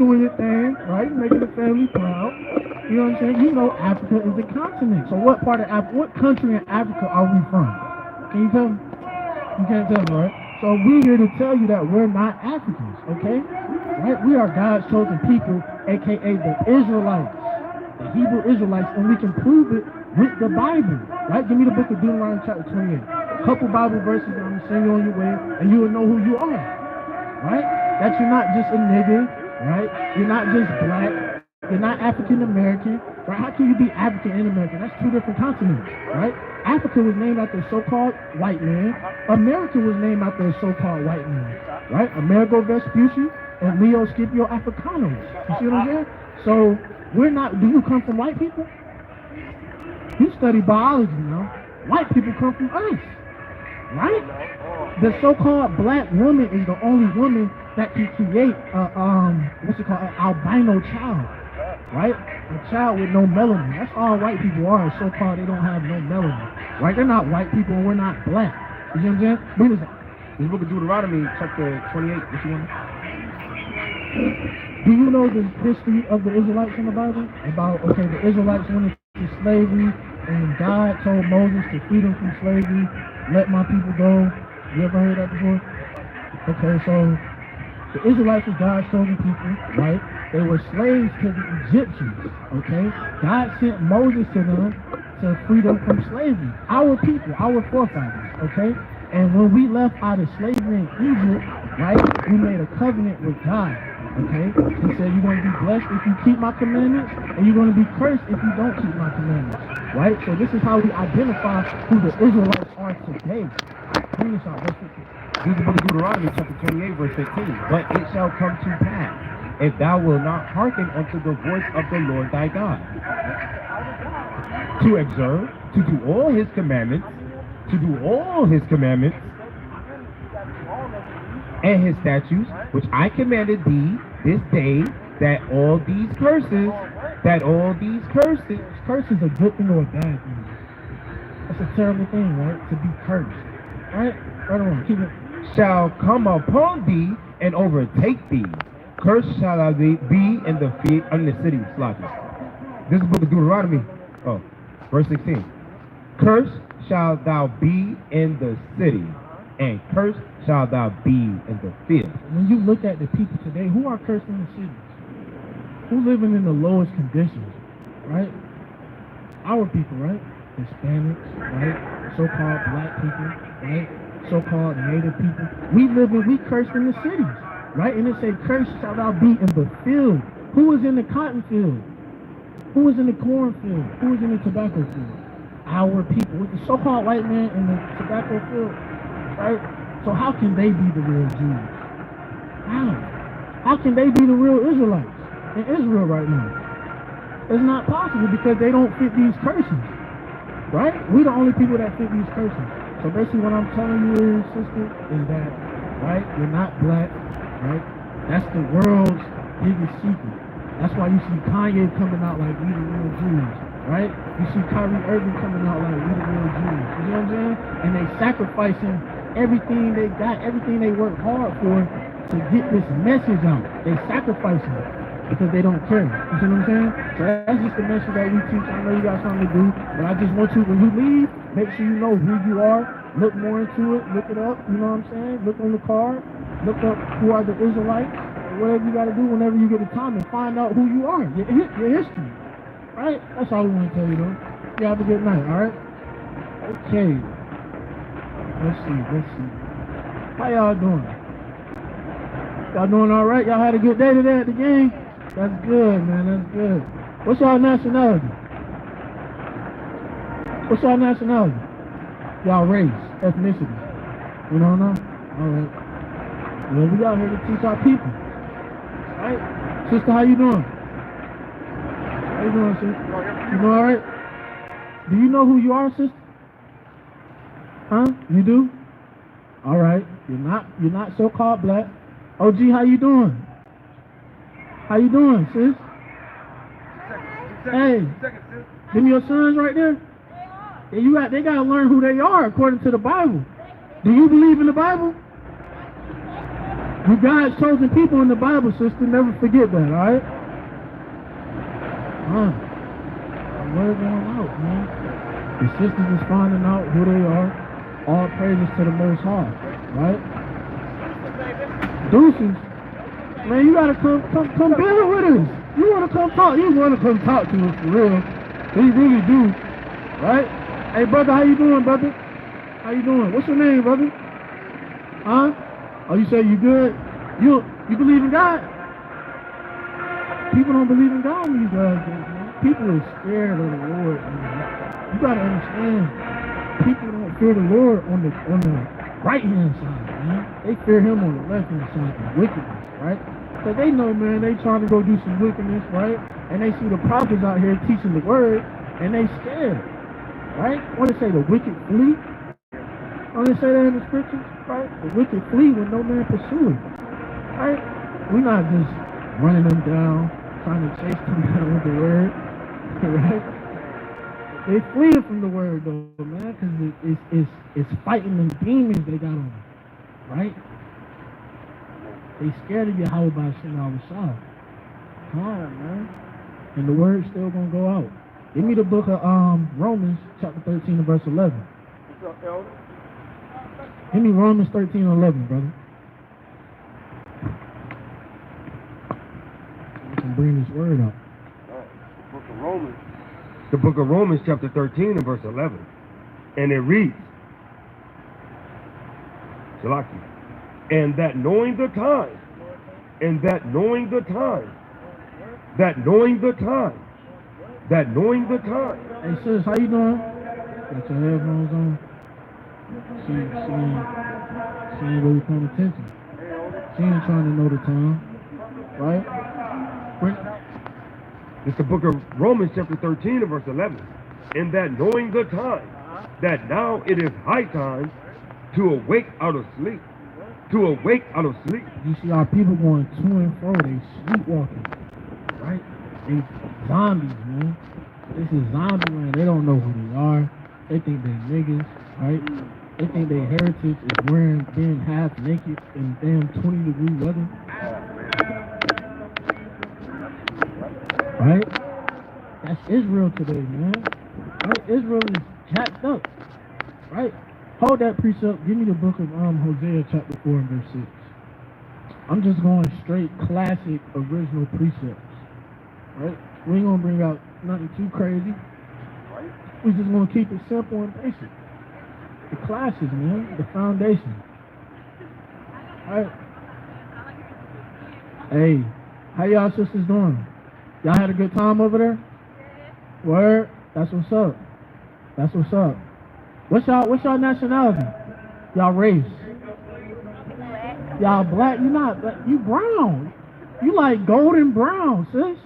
doing your thing, right? Making the family proud. You know what I'm saying? You know Africa is a continent. So what part of Africa, what country in Africa are we from? Can you tell me? You can't tell me, right? So we're here to tell you that we're not Africans, okay? Right? We are God's chosen people, aka the Israelites, the Hebrew Israelites, and we can prove it with the Bible, right? Give me the book of Deuteronomy chapter 28. A couple Bible verses that I'm gonna send you on your way, and you will know who you are, right? That you're not just a nigga, right? You're not just black. You're not African American, right? How can you be African and American? That's two different continents, right? Africa was named after a so-called white man. America was named after a so-called white man, right? Amerigo Vespucci and Leo Scipio Africanus. You see what I'm saying? So we're not. Do you come from white people? You study biology, now. White people come from us, right? The so-called black woman is the only woman that can create what's it called, an albino child, right? A child with no melanin. That's all white people are. So-called they don't have no melanin, right? They're not white people and we're not black. You know what I'm saying? Read this. This book of Deuteronomy, chapter 28. What you want? Do you know the history of the Israelites in the Bible? About, okay, the Israelites went into slavery and God told Moses to free them from slavery, let my people go. You ever heard that before? Okay, so the Israelites were God's chosen people, right? They were slaves to the Egyptians, okay? God sent Moses to them to free them from slavery. Our people, our forefathers, okay? And when we left out of slavery in Egypt, right, we made a covenant with God, okay? He said you're going to be blessed if you keep my commandments, and you're going to be cursed if you don't keep my commandments, right? So this is how we identify who the Israelites are today. Bring this out, verse 15. This is the book of Deuteronomy, chapter 28, verse 15. But it shall come to pass, if thou wilt not hearken unto the voice of the Lord thy God, to observe, to do all his commandments, and his statutes, which I commanded thee this day, that all these curses, Curse is a good thing or a bad thing. That's a terrible thing, right? To be cursed, right? Right on, keep it. shall come upon thee and overtake thee. Cursed shall thou be in the field, in the city, Slacky. This is the book of Deuteronomy. Oh, verse 16. Cursed shall thou be in the city, and cursed shall thou be in the field. When you look at the people today, who are cursed in the cities? Who living in the lowest conditions, right? Our people, right? Hispanics, right? So-called black people, right? So-called native people. We cursed in the cities, right? And it said, cursed shall thou be in the field. Who is in the cotton field? Who is in the cornfield? Who is in the tobacco field? Our people. With the so-called white man in the tobacco field, right? So how can they be the real Jews? How? How can they be the real Israelites in Israel right now? It's not possible because they don't fit these curses, right? We the only people that fit these curses. So basically what I'm telling you is, sister, is that, right, you're not black, right? That's the world's biggest secret. That's why you see Kanye coming out like we the real Jews, right? You see Kyrie Irving coming out like we the real Jews. You know what I'm saying? And they sacrificing everything they got, everything they worked hard for to get this message out. They sacrificing it because they don't care. You see what I'm saying? So that's just the message that we teach. I know you got something to do, but I just want you, when you leave, make sure you know who you are. Look more into it. Look it up. You know what I'm saying? Look on the card. Look up who are the Israelites. Whatever you got to do whenever you get the time and find out who you are, your history, right? That's all we want to tell you, though. You have a good night, all right? Okay. Let's see. How y'all doing? Y'all doing all right? Y'all had a good day today at the game? That's good, man. That's good. What's y'all nationality? What's y'all nationality? Y'all race, ethnicity. You don't know? All right. Well, we out here to teach our people. Right? Sister, how you doing? How you doing, sister? You doing all right? Do you know who you are, sister? Huh? You do? All right. You're not so-called black. OG, how you doing? How you doing, sis? Hey, them your sons right there? Yeah, they gotta learn who they are according to the Bible. Do you believe in the Bible? You God's chosen people in the Bible, sister. Never forget that, alright? The word going out, man. The sisters is finding out who they are. All praises to the Most High, right? Deuces. Man, you gotta come build with us. You wanna come talk to us for real. We really do, right? Hey, brother, how you doing, brother? How you doing? What's your name, brother? Huh? Oh, you say you good? You believe in God? People don't believe in God these days, man. People are scared of the Lord, man. You gotta understand. People don't fear the Lord on the right hand side, man. They fear him on the left hand side, the wickedness, right? So they know, man, they trying to go do some wickedness, right? And they see the prophets out here teaching the word, and they scared, right? What they say, the wicked flee? Don't they say that in the scriptures, right? The wicked flee when no man pursues, right? We're not just running them down, trying to chase them down with the word, right? They fleeing from the word, though, man, because it's fighting them demons they got on them, right? They scared of Yahawah by Shem Al-Rashad. Come on, man. And the word's still gonna go out. Give me the book of Romans, chapter 13 and verse 11. What's up, Elder? Give me Romans 13 and 11, brother. I can bring this word up. The book of Romans. The book of Romans, chapter 13 and verse 11. And it reads, Shalaki, and that knowing the time, that knowing the time. Hey, sis, how you doing? Got your headphones on? She ain't really paying attention. She ain't trying to know the time, right? It's the book of Romans, chapter 13 and verse 11. And that knowing the time, that now it is high time to awake out of sleep. You see our people going to and fro, they sleepwalking, right? They zombies, man. This is zombie land. They don't know who they are. They think they niggas, right? They think their heritage is being half naked in damn 20-degree weather. Right? That's Israel today, man. Right? Israel is jacked up. Right? Hold that precept. Give me the book of Hosea chapter 4 and verse 6. I'm just going straight classic original precepts. Right? We ain't gonna bring out nothing too crazy. We just gonna keep it simple and basic. The classes, man. The foundation. Alright. Hey, how y'all sisters doing? Y'all had a good time over there? Word? That's what's up. That's what's up. What's y'all nationality? Y'all race? Y'all black? You not black. You brown. You like golden brown, sis.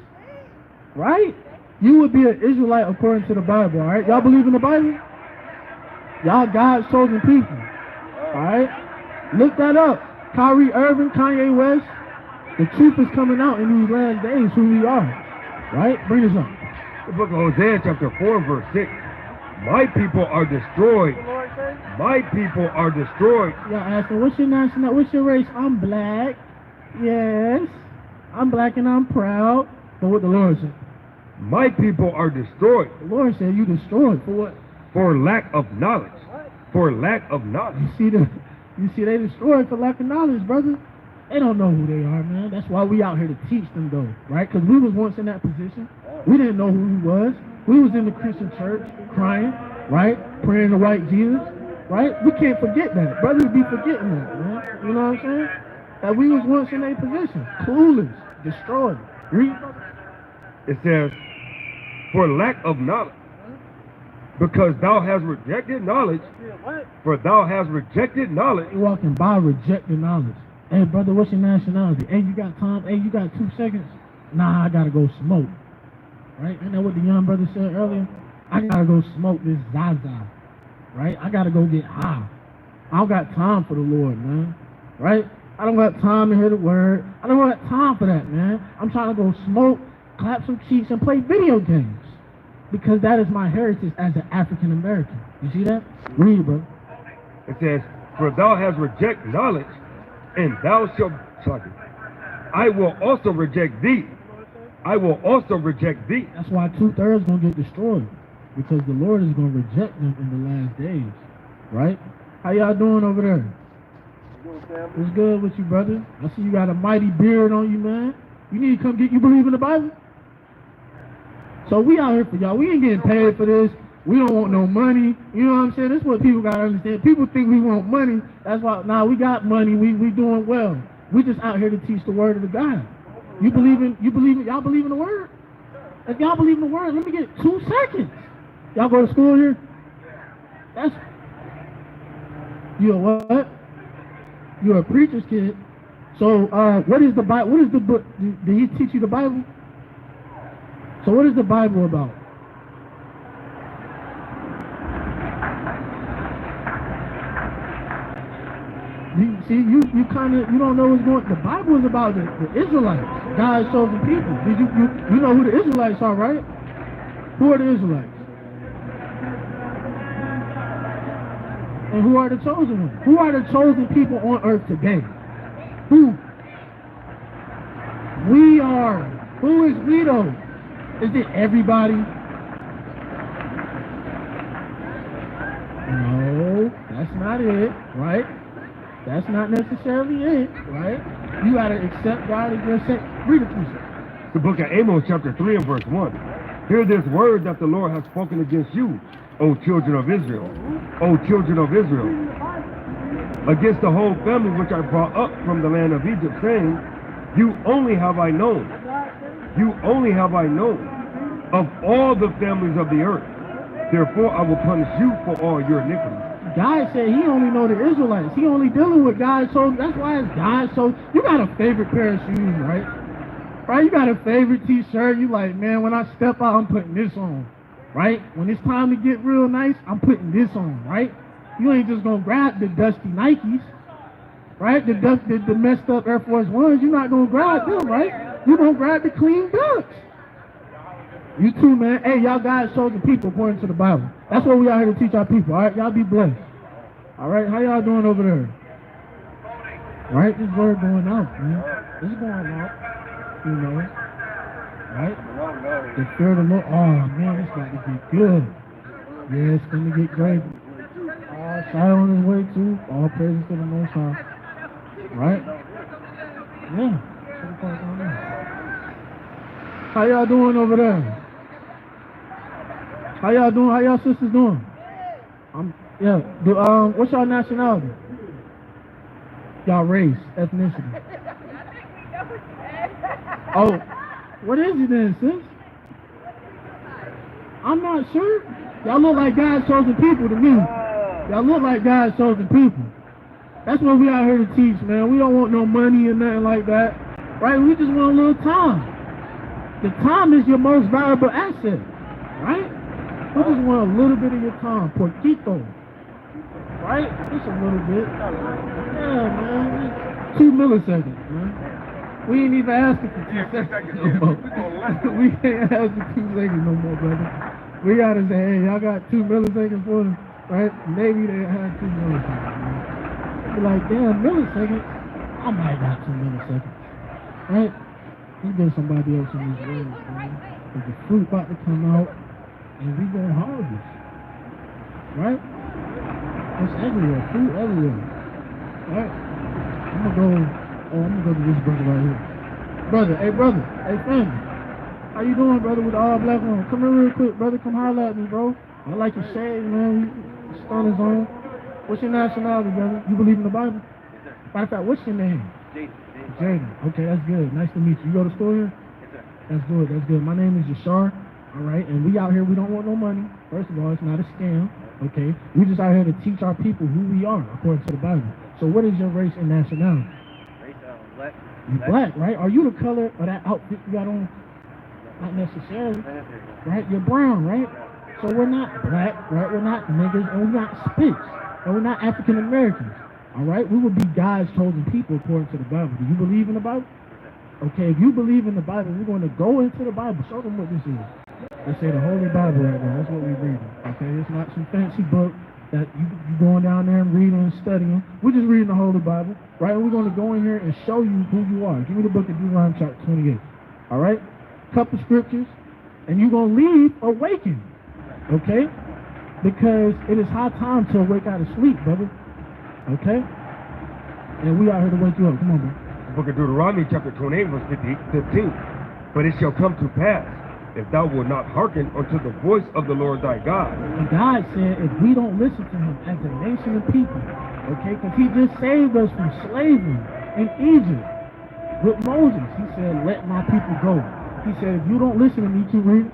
Right? You would be an Israelite according to the Bible, alright? Y'all believe in the Bible? Y'all God's chosen people. Alright? Look that up. Kyrie Irving, Kanye West. The truth is coming out in these last days who we are. Right? Bring this up. The book of Hosea, chapter 4, verse 6. My people are destroyed. Y'all asking, what's your nationality? What's your race? I'm black. Yes. I'm black and I'm proud. But what the Lord said? My people are destroyed. The Lord said you destroyed. For what? For lack of knowledge. You see they destroyed for lack of knowledge, brother. They don't know who they are, man. That's why we out here to teach them, though, right? Because we was once in that position. We didn't know who he was. We was in the Christian church crying, right? Praying to white Jesus, right? We can't forget that. Brothers be forgetting that, man. You know what I'm saying? That we was once in a position. Clueless. Destroyed. Read. It says, for lack of knowledge. Because thou hast rejected knowledge. For thou hast rejected knowledge. You're walking by rejecting knowledge. Hey, brother, what's your nationality? Hey, you got time? Hey, you got 2 seconds? Nah, I gotta go smoke. Right? Isn't that what the young brother said earlier? I gotta go smoke this Zaza. Right? I gotta go get high. I don't got time for the Lord, man. Right? I don't got time to hear the word. I don't got time for that, man. I'm trying to go smoke, clap some cheeks, and play video games. Because that is my heritage as an African American. You see that? Read, bro. It says, for thou hast rejected knowledge, and thou shalt, I will also reject thee. I will also reject thee. That's why 2/3 gonna get destroyed, because the Lord is gonna reject them in the last days, right? How y'all doing over there? What's good with you, brother? I see you got a mighty beard on you, man. You need to come get. You believe in the Bible? So we out here for y'all. We ain't getting paid for this. We don't want no money. You know what I'm saying? That's what people gotta understand. People think we want money. That's why. Nah, we got money. We doing well. We just out here to teach the word of the God. Y'all believe in the word? If y'all believe in the word, let me get 2 seconds. Y'all go to school here? That's, you a what? You're a preacher's kid. So what is the Bible? What is the book? Did he teach you the Bible? So what is the Bible about? You don't know what's going on. The Bible is about the Israelites, God's chosen people. You know who the Israelites are, right? Who are the Israelites? And who are the chosen ones? Who are the chosen people on earth today? Who? We are. Who is we though? Is it everybody? No, that's not it, right? That's not necessarily it, right? You gotta accept God as your Savior. Read it, please. The book of Amos, chapter 3 and verse 1. Hear this word that the Lord has spoken against you, O children of Israel. O children of Israel. Against the whole family which I brought up from the land of Egypt, saying, you only have I known. You only have I known of all the families of the earth. Therefore I will punish you for all your iniquities. God said he only know the Israelites. He only dealing with God's chosen. That's why it's God's chosen. You got a favorite pair of shoes, right? Right? You got a favorite t-shirt. You like, man, when I step out, I'm putting this on, right? When it's time to get real nice, I'm putting this on, right? You ain't just gonna grab the dusty Nikes, right? The messed up Air Force Ones. You're not gonna grab them, right? You're gonna grab the clean ducks. You too, man. Hey, y'all God's chosen people according to the Bible. That's what we out here to teach our people, all right? Y'all be blessed. All right, how y'all doing over there? All right, this word going out, man. It's going out, you know, right? The fear of the Lord. Oh, man, it's about to get good. Yeah, it's going to get great. Shy on his way, too. All praises to the Most High. Right? Yeah. How y'all doing over there? How y'all doing? How y'all sisters doing? What's y'all nationality? Y'all race, ethnicity. Oh, what is it then, sis? I'm not sure. Y'all look like God's chosen people to me. Y'all look like God's chosen people. That's what we out here to teach, man. We don't want no money or nothing like that. Right? We just want a little time. The time is your most valuable asset. Right? We just want a little bit of your time. Poquito. Right? Just a little bit. Yeah, man. 2 milliseconds, man. We ain't even asking for 2 seconds no more. We ain't asking 2 seconds no more, brother. We gotta say, hey, y'all got 2 milliseconds for them, right? Maybe they have 2 milliseconds, man. Be like, damn, milliseconds? I might got 2 milliseconds, right? Let's get somebody else in this world, man. Cause the fruit about to come out, and we gonna harvest, right? It's everywhere, fruit everywhere, right? I'm gonna go to this brother right here. Brother, hey family. How you doing, brother, with the all black on? Come here real quick, brother, come holler at me, bro. I like your shade, man. You stun his on. What's your nationality, brother? You believe in the Bible? Matter of fact, what's your name? Jaden. Okay, that's good. Nice to meet you. You go to school here? Yes, sir. That's good, that's good. My name is Yashar, all right? And we out here, we don't want no money. First of all, it's not a scam, okay? We just out here to teach our people who we are, according to the Bible. So what is your race and nationality? Race, black. You black, right? Are you the color of that outfit you got on? Not necessarily, right? You're brown, right? So we're not black, right? We're not niggas, and we're not spits, and we're not African Americans, all right? We will be God's chosen people according to the Bible. Do you believe in the Bible? Okay, if you believe in the Bible, we're going to go into the Bible. Show them what this is. They say the Holy Bible right now. That's what we're reading, okay? It's not some fancy book that you going down there and reading and studying. We're just reading the Holy Bible, right? And we're going to go in here and show you who you are. Give me the book of Deuteronomy chapter 28, all right? Couple scriptures, and you're going to leave awakened, okay? Because it is high time to awake out of sleep, brother, okay? And we out here to wake you up. Come on, bro. The book of Deuteronomy chapter 28 verse 15. But it shall come to pass, if thou wilt not hearken unto the voice of the Lord thy God. And God said if we don't listen to him as a nation of people, okay, because he just saved us from slavery in Egypt with Moses. He said, let my people go. He said, if you don't listen to me, to read,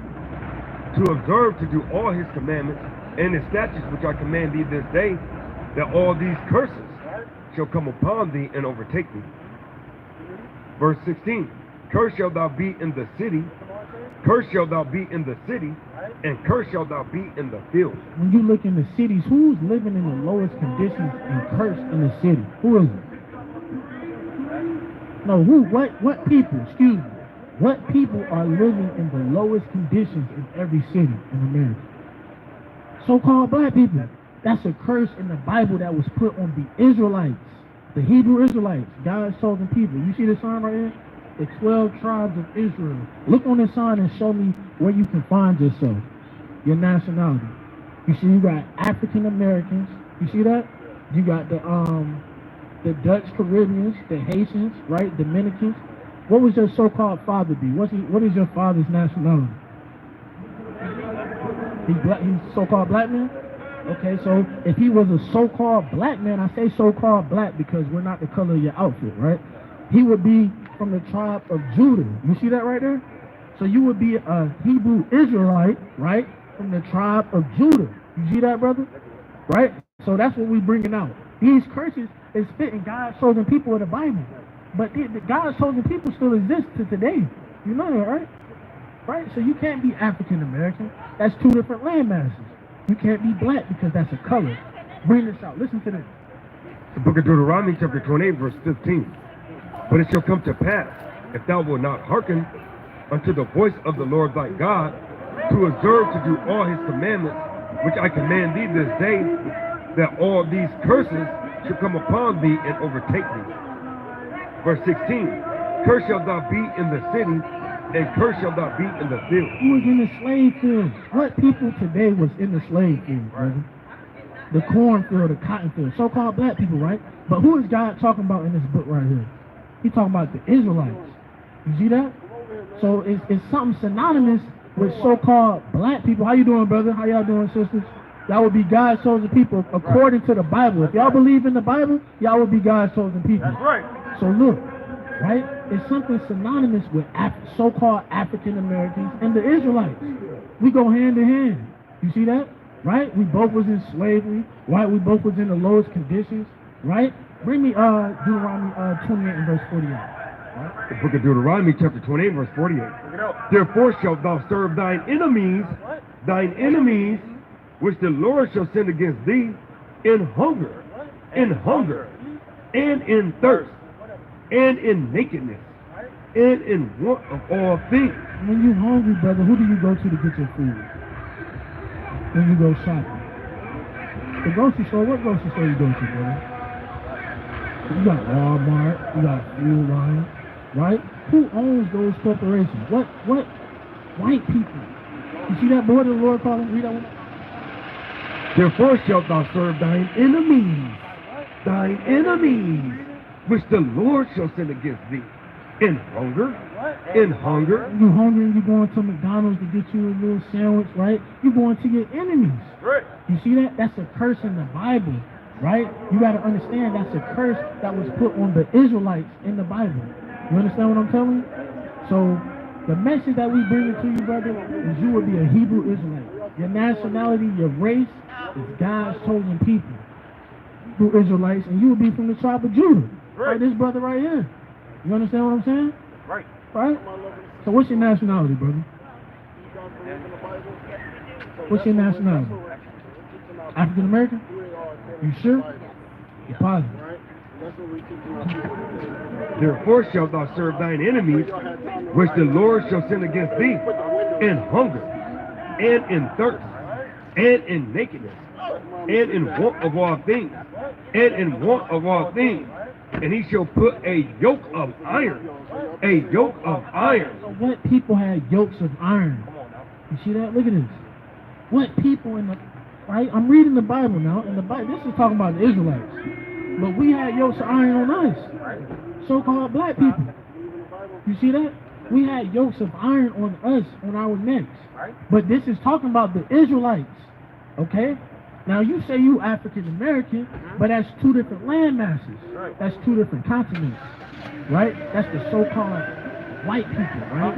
To observe to do all his commandments and his statutes which I command thee this day, that all these curses shall come upon thee and overtake thee. Verse 16, cursed shalt thou be in the city, cursed shalt thou be in the city, and cursed shalt thou be in the field. when you look in the cities, who's living in the lowest conditions and cursed in the city? Who is it? No, who? What people, excuse me, what people are living in the lowest conditions in every city in America? So-called black people. That's a curse in the Bible that was put on the Israelites, the Hebrew Israelites, God's chosen people. You see the sign right here? The 12 tribes of Israel. Look on this sign and show me where you can find yourself, your nationality. You see, you got African Americans. You see that? You got the Dutch Caribbeans, the Haitians, right? Dominicans. What was your so-called father be? What is your father's nationality? He's so-called black man? Okay, so if he was a so-called black man, I say so-called black because we're not the color of your outfit, right? He would be from the tribe of Judah. You see that right there? So you would be a Hebrew Israelite, right? From the tribe of Judah. You see that, brother? Right? So that's what we're bringing out. These curses is fitting God's chosen people in the Bible. But God's chosen people still exist to today. You know that, right? Right? So you can't be African American. That's two different land masses. You can't be black because that's a color. Bring this out. Listen to this. The book of Deuteronomy chapter 28 verse 15. But it shall come to pass, if thou wilt not hearken unto the voice of the Lord thy God, to observe to do all his commandments, which I command thee this day, that all these curses shall come upon thee and overtake thee. Verse 16, cursed shalt thou be in the city, and cursed shalt thou be in the field. Who was in the slave field? What people today was in the slave field, brother? The cornfield, the cotton field, so-called black people, right? But who is God talking about in this book right here? He's talking about the Israelites. You see that? So it's something synonymous with so-called black people. How you doing, brother? How y'all doing, sisters? Y'all would be God's chosen people according to the Bible. If y'all believe in the Bible, y'all would be God's chosen people. That's right. So look, right? It's something synonymous with so-called African Americans and the Israelites. We go hand in hand. You see that? Right? We both was in slavery. Right? We both was in the lowest conditions. Right? Bring me Deuteronomy 28 and verse 48. Right? The book of Deuteronomy chapter 28 verse 48. Therefore shalt thou serve thine enemies, which the Lord shall send against thee, in hunger, and in thirst, and in nakedness, and in want of all things. When you're hungry, brother, who do you go to get your food? When you go shopping. The grocery store, what grocery store you go to, brother? You got Walmart, you got Fuel Line, right? Who owns those corporations? What white people? You see that boy the Lord called him? Read that one. Therefore shalt thou serve thine enemies, which the Lord shall send against thee, in hunger. You hungry and you going to McDonald's to get you a little sandwich, right? You going to your enemies. Right. You see that? That's a curse in the Bible, right? You got to understand that's a curse that was put on the Israelites in the Bible. You understand what I'm telling you? So the message that we bring to you, brother, is you will be a Hebrew Israelite. Your nationality, your race is God's chosen people. Hebrew Israelites, and you will be from the tribe of Judah. Right. Like this brother right here. You understand what I'm saying? Right. Right? So what's your nationality, brother? What's your nationality? African American? You sure? You positive? Therefore shalt thou serve thine enemies, which the Lord shall send against thee, in hunger, and in thirst, and in nakedness, and in want of all things, and in want of all things. And he shall put a yoke of iron, a yoke of iron. So what people had yokes of iron? You see that? Look at this. What people in the, right? I'm reading the Bible now, and the Bible, this is talking about the Israelites. But we had yokes of iron on us, so-called black people. You see that? We had yokes of iron on us, on our necks. But this is talking about the Israelites, okay? Now you say you African American, but that's two different land masses. That's two different continents, right? That's the so-called white people, right?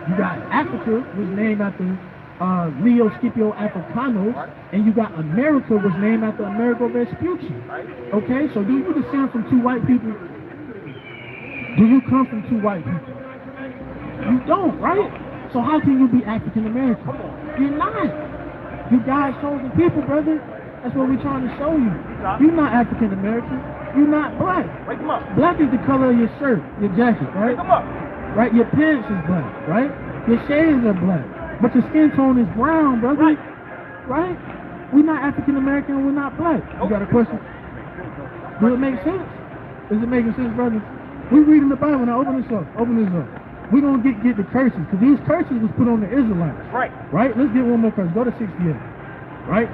You got Africa, was named after Leo Scipio Africanos, and you got America, was named after Amerigo Vespucci. Okay, so do you descend from two white people? Do you come from two white people? You don't, right? So how can you be African American? You're not. You guys chosen people, brother. That's what we're trying to show you. You're not African American. You're not black. Wake him up. Black is the color of your shirt, your jacket, right? Wake him up. Right? Your pants is black, right? Your shades are black. But your skin tone is brown, brother. Right? We're not African American, we're not black. You got a question? Does it make sense? Is it making sense, brother? We're reading the Bible. Now open this up. Open this up. We're going to get the curses, because these curses was put on the Israelites. Right. Right? Let's get one more curse. Go to 68. Right?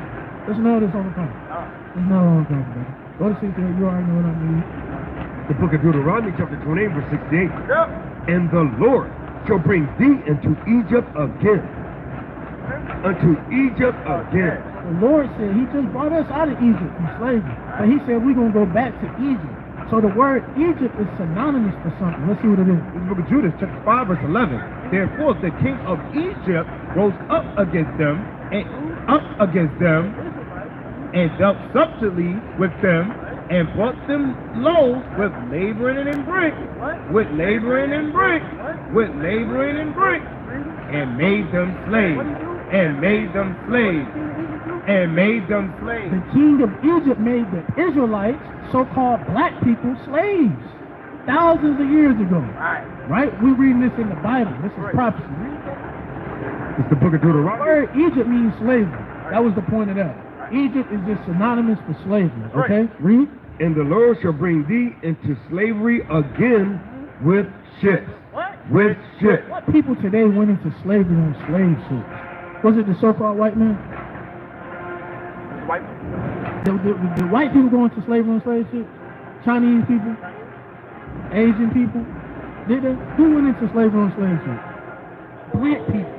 Let's nail this on the phone. Let's nail it on the phone, brother. Go to 68. You already know what I mean. The book of Deuteronomy, chapter 28, verse 68. Yep. And the Lord shall bring thee into Egypt again. Unto Egypt again. The Lord said he just brought us out of Egypt from slavery. But he said we're going to go back to Egypt. So the word Egypt is synonymous for something. Let's see what it is. This is the book of Judas, chapter 5, verse 11. Therefore, the king of Egypt rose up against them, and dealt subtly with them, and brought them low with laboring and brick, and made them slaves, The king of Egypt made the Israelites, so-called black people, slaves. Thousands of years ago. Right? We're reading this in the Bible. This is prophecy. It's the book of The Deuteronomy. word Egypt means slavery. That was the point of that. Egypt is just synonymous for slavery. Okay? Read. And the Lord shall bring thee into slavery again with ships. With ships. What people today went into slavery on slave ships? Was it the so-called white man? White. The white people going to slavery on slave ships? Chinese people? Asian people? Did they? Who went into slavery on slave ships? Black people.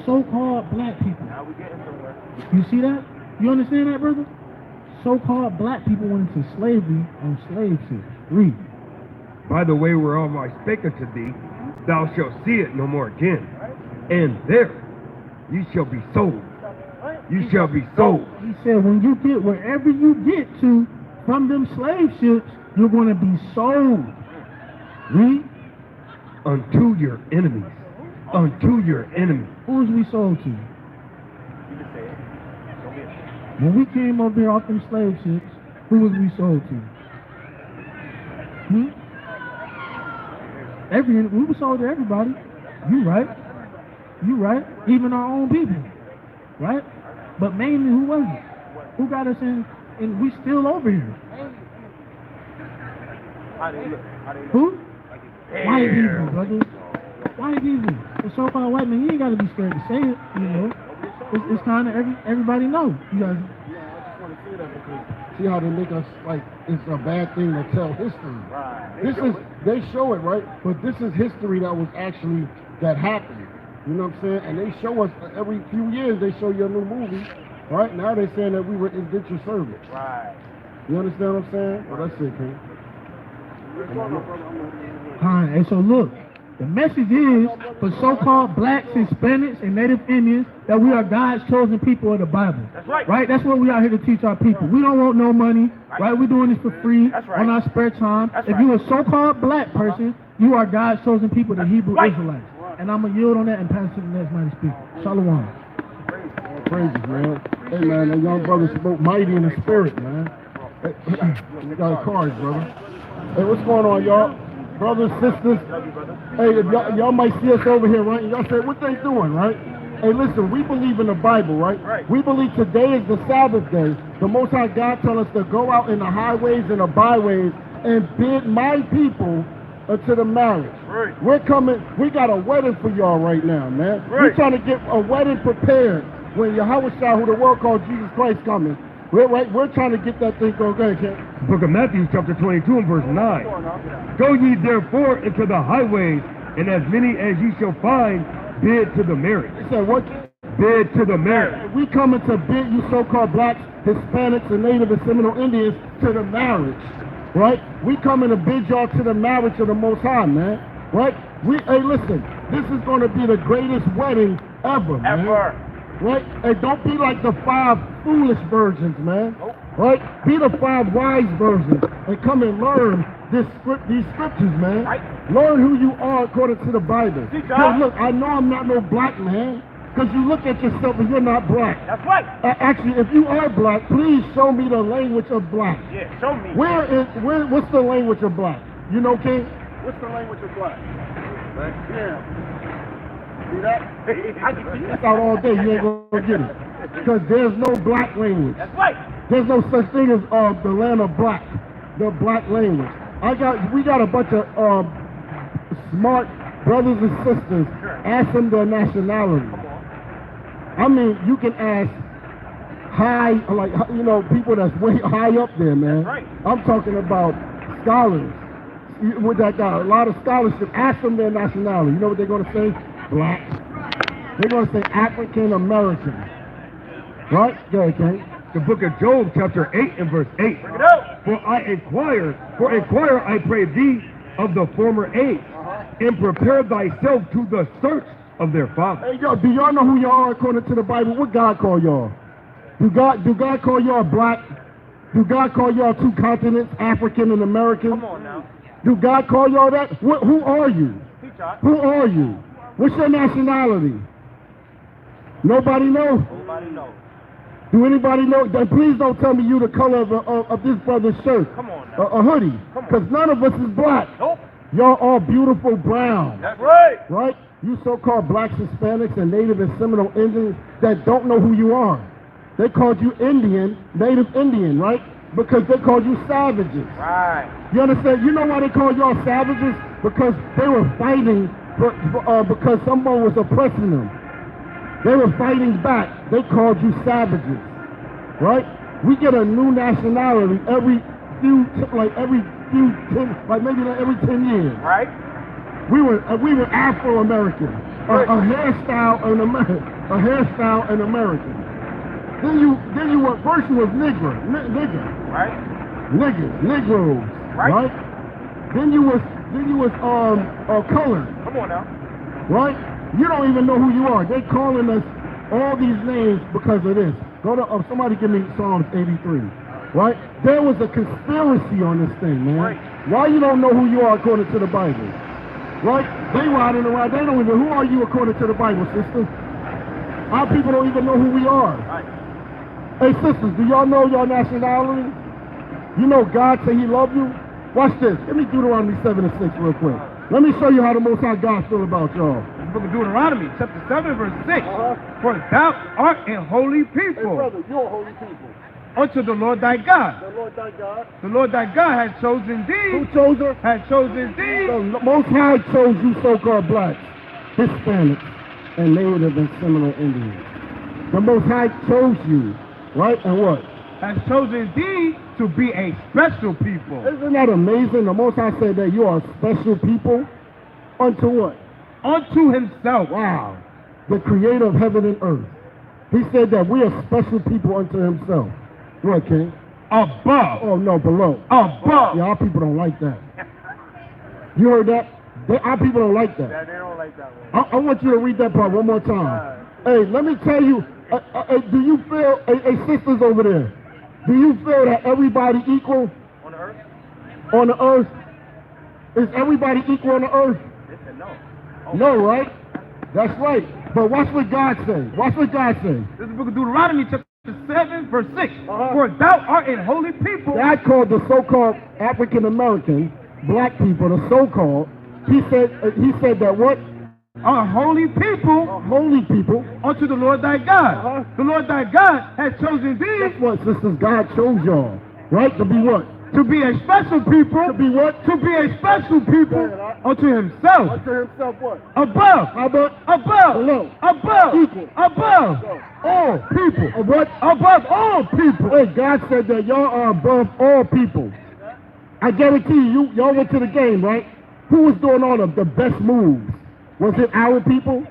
So-called black people. Now we getting somewhere. You see that? You understand that, brother? So-called black people went into slavery on slave ships. Read. By the way whereof I spake unto thee, thou shalt see it no more again. And there ye shall be sold. You shall be sold. He said, when you get wherever you get to from them slave ships, you're going to be sold. Read. Unto your enemies. Unto your enemies. Who was we sold to? When we came over here off them slave ships, who was we sold to? We were sold to everybody. You right. You right. Even our own people. Right? But mainly, who was it? Who got us in, and we still over here? Who? White people, brother. White people. The so-called white man, you ain't got to be scared to say it, you know. It's kind of everybody know. You guys. Yeah, I just want to say that because see how they make us like it's a bad thing to tell history. They show it, right? But this is history that was actually that happened. You know what I'm saying? And they show us every few years. They show you a new movie, right? Now they're saying that we were indentured servants. Right. You understand what I'm saying? Well, that's it, King. Alright, and so look, the message is for so-called blacks, Hispanics, and Native Indians that we are God's chosen people of the Bible. That's right. Right? That's what we are here to teach our people. We don't want no money. Right? We're doing this for free That's right. on our spare time. That's If right. you're a so-called black person, you are God's chosen people, the Hebrew right. Israelites. And I'm going to yield on that and pass it to the next man to speak. Shalom. Praises, man. Hey, man, that young brother spoke mighty in the spirit, man. Hey, you got a card, brother. Hey, what's going on, y'all? Brothers, sisters. Hey, if y'all might see us over here, right? Y'all say, what they doing, right? Hey, listen, we believe in the Bible, right? Right. We believe today is the Sabbath day. The Most High God tells us to go out in the highways and the byways and bid my people to the marriage. Right. We're coming, we got a wedding for y'all right now, man. We're Right. trying to get a wedding prepared when YAHAWAH, who the world called Jesus Christ, coming. We're trying to get that thing going. Go ahead, Ken. Book of Matthew, chapter 22 and verse 9. Go ye therefore into the highways, and as many as ye shall find, bid to the marriage. He said, what? Bid to the marriage. We coming to bid you so-called blacks, Hispanics, and Native and Seminole Indians to the marriage, right? We coming to bid y'all to the marriage of the Most High, man, right? Hey, listen, this is going to be the greatest wedding ever, man. Ever. Right? And don't be like the 5 foolish virgins, man. Nope. Right? Be the 5 wise virgins and come and learn these scriptures, man. Right. Learn who you are according to the Bible. See, Hey, God? look, I know I'm not no black man, because you look at yourself and you're not black. That's right. Actually, if you are black, please show me the language of black. Yeah, show me. What's the language of black? You know, King? What's the language of black? Yeah. See that? I can see That's out all day. You ain't gonna get it. Because there's no black language. That's right. There's no such thing as the land of black, the black language. We got a bunch of smart brothers and sisters. Ask them their nationality. I mean, you can ask people that's way high up there, man. That's right. I'm talking about scholars. With that got a lot of scholarship. Ask them their nationality. You know what they're gonna say? Black. They're gonna say African American. Right? Go ahead, King. The book of Job, chapter 8 and verse 8. Bring it out. For inquire, I pray thee, of the former age, and prepare thyself to the search of their father. Hey, yo, do y'all know who y'all are according to the Bible? What God call y'all? Do God call y'all black? Do God call y'all 2 continents, African and American? Come on now. Do God call y'all that? Who are you? Teach us. Who are you? What's your nationality? Nobody know? Nobody knows. Do anybody know? Please don't tell me you the color of this brother's shirt. Come on now. A hoodie. Come on. Because none of us is black. Nope. Y'all all beautiful brown. That's right. Right? You so-called blacks, Hispanics, and Native and Seminole Indians that don't know who you are. They called you Indian, Native Indian, right? Because they called you savages. Right. You understand? You know why they call y'all savages? Because they were fighting because someone was oppressing them. They were fighting back. They called you savages, right? We get a new nationality every maybe every 10 years. Right. We were Afro-American, a hairstyle in American. Then you were first you was nigger, Right. Negroes, Right. right? Then you was colored, Come on now. right? You don't even know who you are. They calling us all these names because of this. Go to somebody give me Psalms 83, right? There was a conspiracy on this thing, man. Right. Why you don't know who you are according to the Bible? Right? They riding around. They don't even. Who are you according to the Bible, sister? Our people don't even know who we are. Right. Hey, sisters, do y'all know your nationality? You know God say He love you. Watch this. Give me Deuteronomy 7 and 6 real quick. Let me show you how the Most High God feel about y'all. The book of Deuteronomy, chapter 7, verse 6. For thou art a holy people you're a holy people. unto the Lord thy God. The Lord thy God. The Lord thy God has chosen Who thee, chose us? has chosen thee. The Most High chose you so-called blacks, Hispanics, and Native and Seminole Indians. The Most High chose you, right? And what? Has chosen thee to be a special people. Isn't that amazing? The Most High said that you are a special people unto what? Unto himself. Wow. The creator of heaven and earth. He said that we are special people unto himself. What, King? Above. Oh, no, below. Above. Yeah, our people don't like that. You heard that? Our people don't like that. Yeah, they don't like that one. I want you to read that part one more time. Hey, let me tell you, do you feel, hey, sisters over there, do you feel that everybody equal On the earth? on the earth? Is everybody equal on the earth? They said no. No, right? That's right. But watch what God say. Watch what God say. This is the book of Deuteronomy, chapter 7, verse 6. For thou art a holy people. God called the so-called African American black people, the so-called. He said that what? are holy people Holy people. unto the Lord thy God. The Lord thy God has chosen thee Guess what, sisters? God chose y'all, right? To be what? to be a special people. To be what? To be a special people unto himself. Unto himself what? Above. How about Above. below? Above. Equal. Above. All people. What? Above all people. Hey, God said that y'all are above all people. I guarantee you, y'all went to the game, right? Who was doing all of the best moves? Was it our people?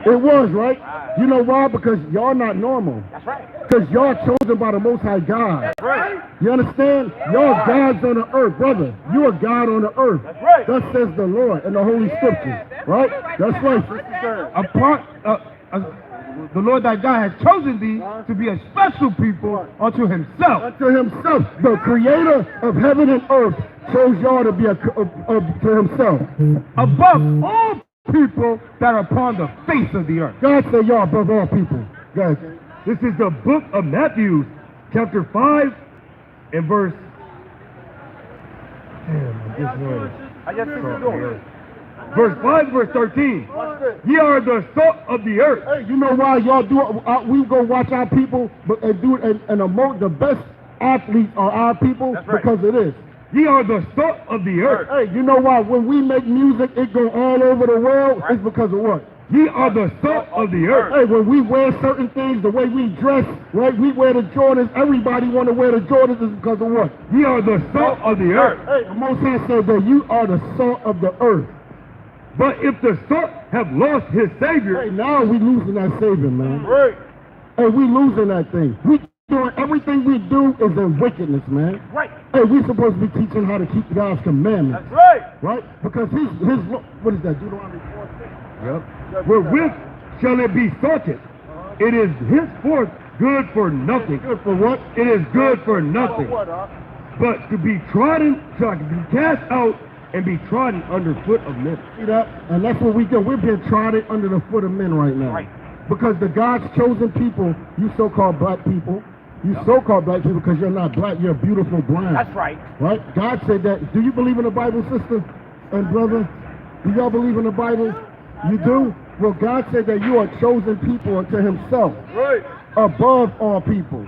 It was, right? You know why? Because y'all not normal. That's right. Because y'all chosen by the Most High God. That's right. You understand? Y'all gods on the earth, brother. You are God on the earth. That's right. Thus says the Lord in the Holy Scriptures, right? That's right. Apart, the Lord thy God has chosen thee to be a special people unto himself. Unto himself, the creator of heaven and earth, chose y'all to be to himself. Above all people that are upon the face of the earth. God said y'all above all people. Guys, This is the book of Matthew, chapter 5 and verse. I just think you're doing. Verse 5, verse 13. Ye are the salt of the earth. hey, you know why y'all do it? We go watch our people and do it and emote the best athletes are our people. That's right. Because it is. Ye are the salt of the earth. Hey, you know why when we make music it go all over the world? It's because of what? Ye are the salt of the earth. Hey, when we wear certain things, the way we dress, right? We wear the Jordans. Everybody want to wear the Jordans is because of what? Ye are the salt of the earth. Hey, the Most High said that you are the salt of the earth. But if the salt have lost his savior, Hey, now we losing that Savior, man. Right. Hey, we losing that thing. We doing everything we do is in wickedness, man. Right. Hey, we supposed to be teaching how to keep God's commandments, That's right. right? Because his what is that? Deuteronomy 4:6. wherewith shall it be salted. It is henceforth good for nothing. Good for what? It is good for nothing, What, but to be trodden, to be cast out and be trodden under foot of men. See that? And that's what we do. We're being trodden under the foot of men right now. Right. Because the God's chosen people, you so-called black people, you so-called black people because you're not black, you're beautiful brown. That's right. Right? God said that. Do you believe in the Bible, sister and brother? Do y'all believe in the Bible? You do? Well, God said that you are chosen people unto himself, Right. above all people.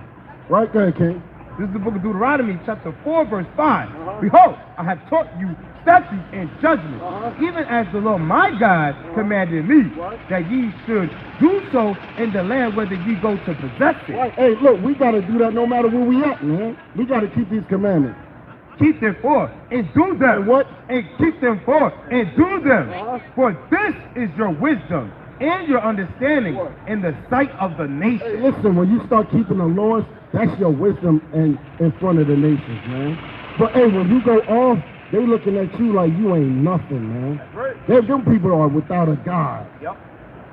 Right? Go ahead, King. This is the book of Deuteronomy, chapter 4, verse 5. Behold, I have taught you statutes and judgments, even as the Lord my God commanded me, that ye should do so in the land whether ye go to possess it. Right. Hey, look, we got to do that no matter where we at, man. We got to keep these commandments. Keep them forth and do them. And what? And keep them forth and do them. For this is your wisdom and your understanding in the sight of the Hey, nation. listen, when you start keeping the laws, that's your wisdom in front of the nations, man. But hey, when you go off, they looking at you like you ain't nothing, man. Them people are without a God. Yep.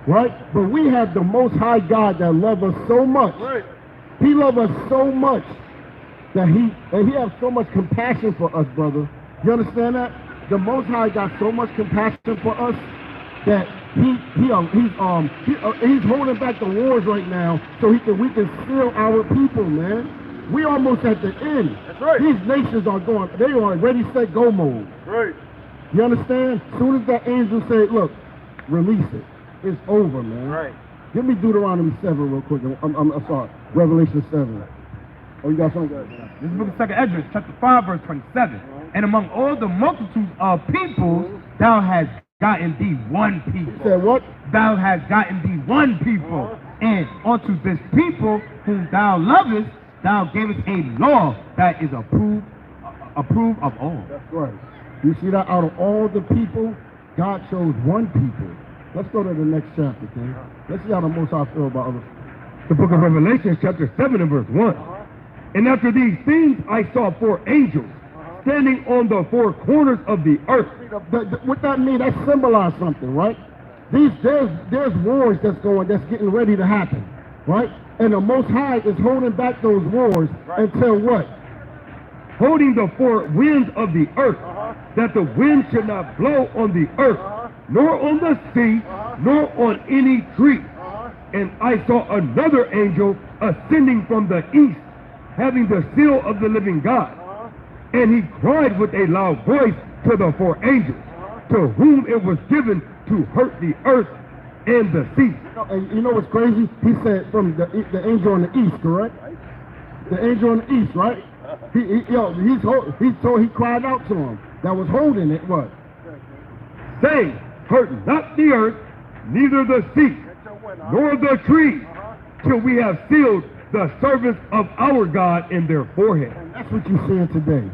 Right? But we have the Most High God that loves us so much. Right. He loves us so much that he has so much compassion for us, brother. You understand that? The Most High got so much compassion for us that he's holding back the wars right now so we can seal our people, man. We almost at the end. That's right. These nations are going, they are ready, set, go mode. Right. You understand? As soon as that angel said, look, release it. It's over, man. Right. Give me Deuteronomy 7 real quick. I'm sorry. Revelation 7. Oh, you got something? This is the book of 2nd Esdras, chapter 5, verse 27. And among all the multitudes of peoples, thou hast gotten thee one people. Said what? Thou hast gotten thee one people. And unto this people whom thou lovest, thou gavest a law that is approved of all. That's right. You see that? Out of all the people, God chose one people. Let's go to the next chapter, King. Let's see how the Most High feel about other. The book of Revelation, chapter 7 and verse 1. And after these things I saw 4 angels standing on the 4 corners of the earth. What that mean? That symbolize something, right? There's wars that's getting ready to happen, right? And the Most High is holding back those wars until what? Holding the 4 winds of the earth, that the wind should not blow on the earth, nor on the sea, nor on any tree. And I saw another angel ascending from the east, having the seal of the living God. And he cried with a loud voice to the 4 angels, to whom it was given to hurt the earth and the sea. And you know what's crazy? He said from the angel in the east, correct? The angel in the east, right? He cried out to him that was holding it, what? Saying, hurt not the earth, neither the sea, nor the trees, till we have sealed the servants of our God in their forehead. And that's what you're seeing today.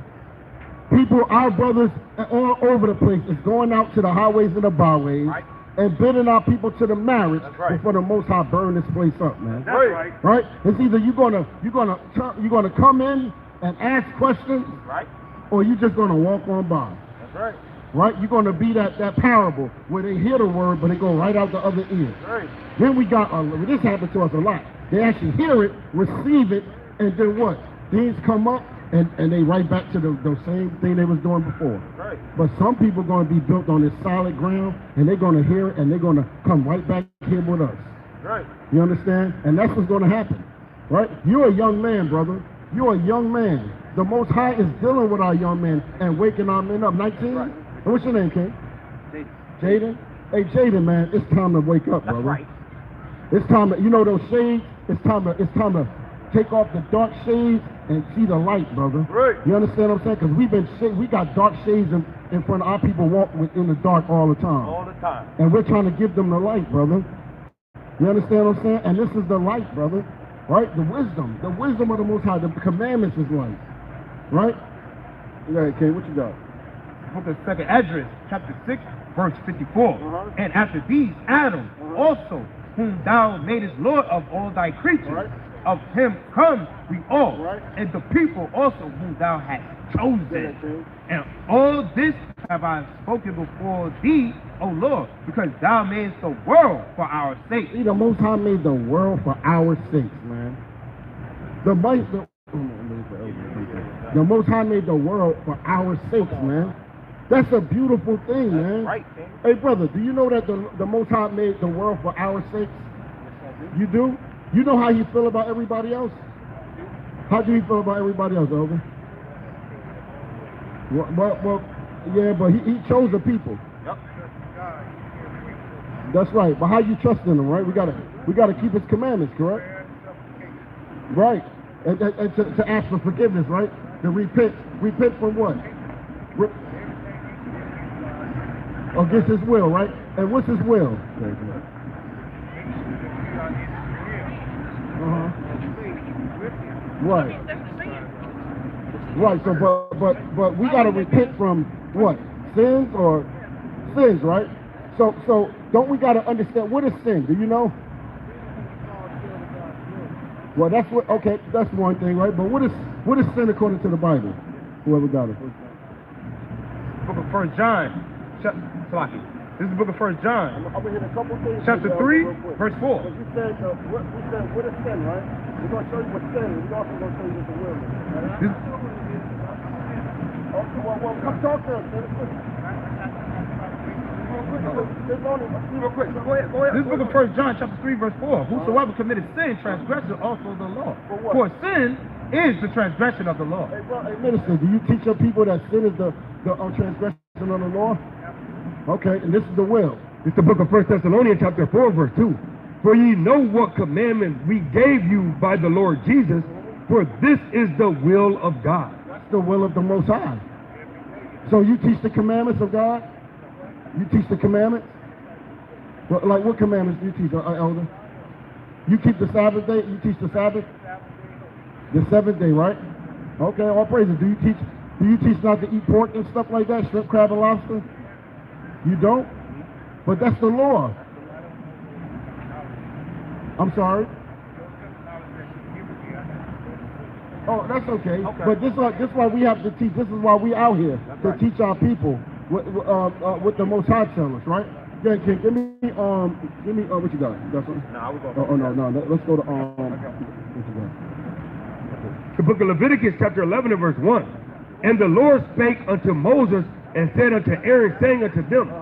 People, our brothers, all over the place is going out to the highways and the byways and bidding our people to the marriage before the Most High burn this place up, man. That's right. Right? It's either you're gonna come in and ask questions, or you're just gonna walk on by. That's right. Right? You're gonna be that parable where they hear the word, but they go right out the other ear. Right. Then we got this happened to us a lot. They actually hear it, receive it, and then what? Things come up, and they right back to the same thing they was doing before. Right. But some people are going to be built on this solid ground, and they're going to hear it, and they're going to come right back here with us. Right. You understand? And that's what's going to happen. Right? You're a young man, brother. You're a young man. The Most High is dealing with our young men and waking our men up. 19? Right. And what's your name, King? Jaden? Hey, Jaden, man, it's time to wake up, brother. Right. It's time to, you know those shades? It's time to take off the dark shades and see the light, brother. Right. You understand what I'm saying? Because we got dark shades in front of our people walking in the dark all the time. All the time. And we're trying to give them the light, brother. You understand what I'm saying? And this is the light, brother. Right? The wisdom of the Most High. The commandments is light. Right? Yeah, okay, what you got? Book of 2nd Esdras, chapter 6, verse 54. And after these, Adam also, whom thou madest Lord of all thy creatures, of him come we all, and the people also whom thou hast chosen. And all this have I spoken before thee, O Lord, because thou madest the world for our sake. See, the Most High made the world for our sakes, man. The Most High made the world for our sakes, man. That's a beautiful thing, man. Right. Hey, brother, do you know that the Most High made the world for our sakes? You do? You know how you feel about everybody else? How do you feel about everybody else, Elvin? Well, yeah, but he chose the people. Yep. That's right. But how you trust in him, right? We gotta keep his commandments, correct? Right. And to ask for forgiveness, right? To repent. Repent from what? Against his will, right? And what's his will? Right. Right. So, but we gotta repent from what? Sins or sins, right? So don't we gotta understand what is sin? Do you know? Well, that's what. Okay, that's one thing, right? But what is sin according to the Bible? Whoever got it. Book of 1 John. This is the book of 1 John. I'm gonna hit a couple things. Chapter 3, verse 4. Because you said, what is sin, right? We're going to show you what sin is. We're also going to show you what the will is. Right? Okay, well, come talk to us. This book of 1 John, chapter 3, verse 4. Whosoever committed sin transgresseth also the law. For sin is the transgression of the law. Hey, minister, do you teach your people that sin is the transgression of the law? Okay, and this is the will. It's the book of 1 Thessalonians chapter 4, verse 2. For ye know what commandment we gave you by the Lord Jesus, for this is the will of God. That's the will of the Most High. So you teach the commandments of God? You teach the commandments? Well, like what commandments do you teach, elder? You keep the Sabbath day? You teach the Sabbath? The seventh day, right? Okay, all praises. Do you teach not to eat pork and stuff like that? Shrimp, crab, and lobster? You don't? But that's the law. I'm sorry. Oh, that's okay. But this is why we have to teach. This is why we out here to teach our people what the Most High tells us, right? Yeah, give me what you got? You got something? No, I was No. Let's go to what you got? The book of Leviticus chapter 11 and verse 1. And the Lord spake unto Moses and said unto Aaron, saying unto them,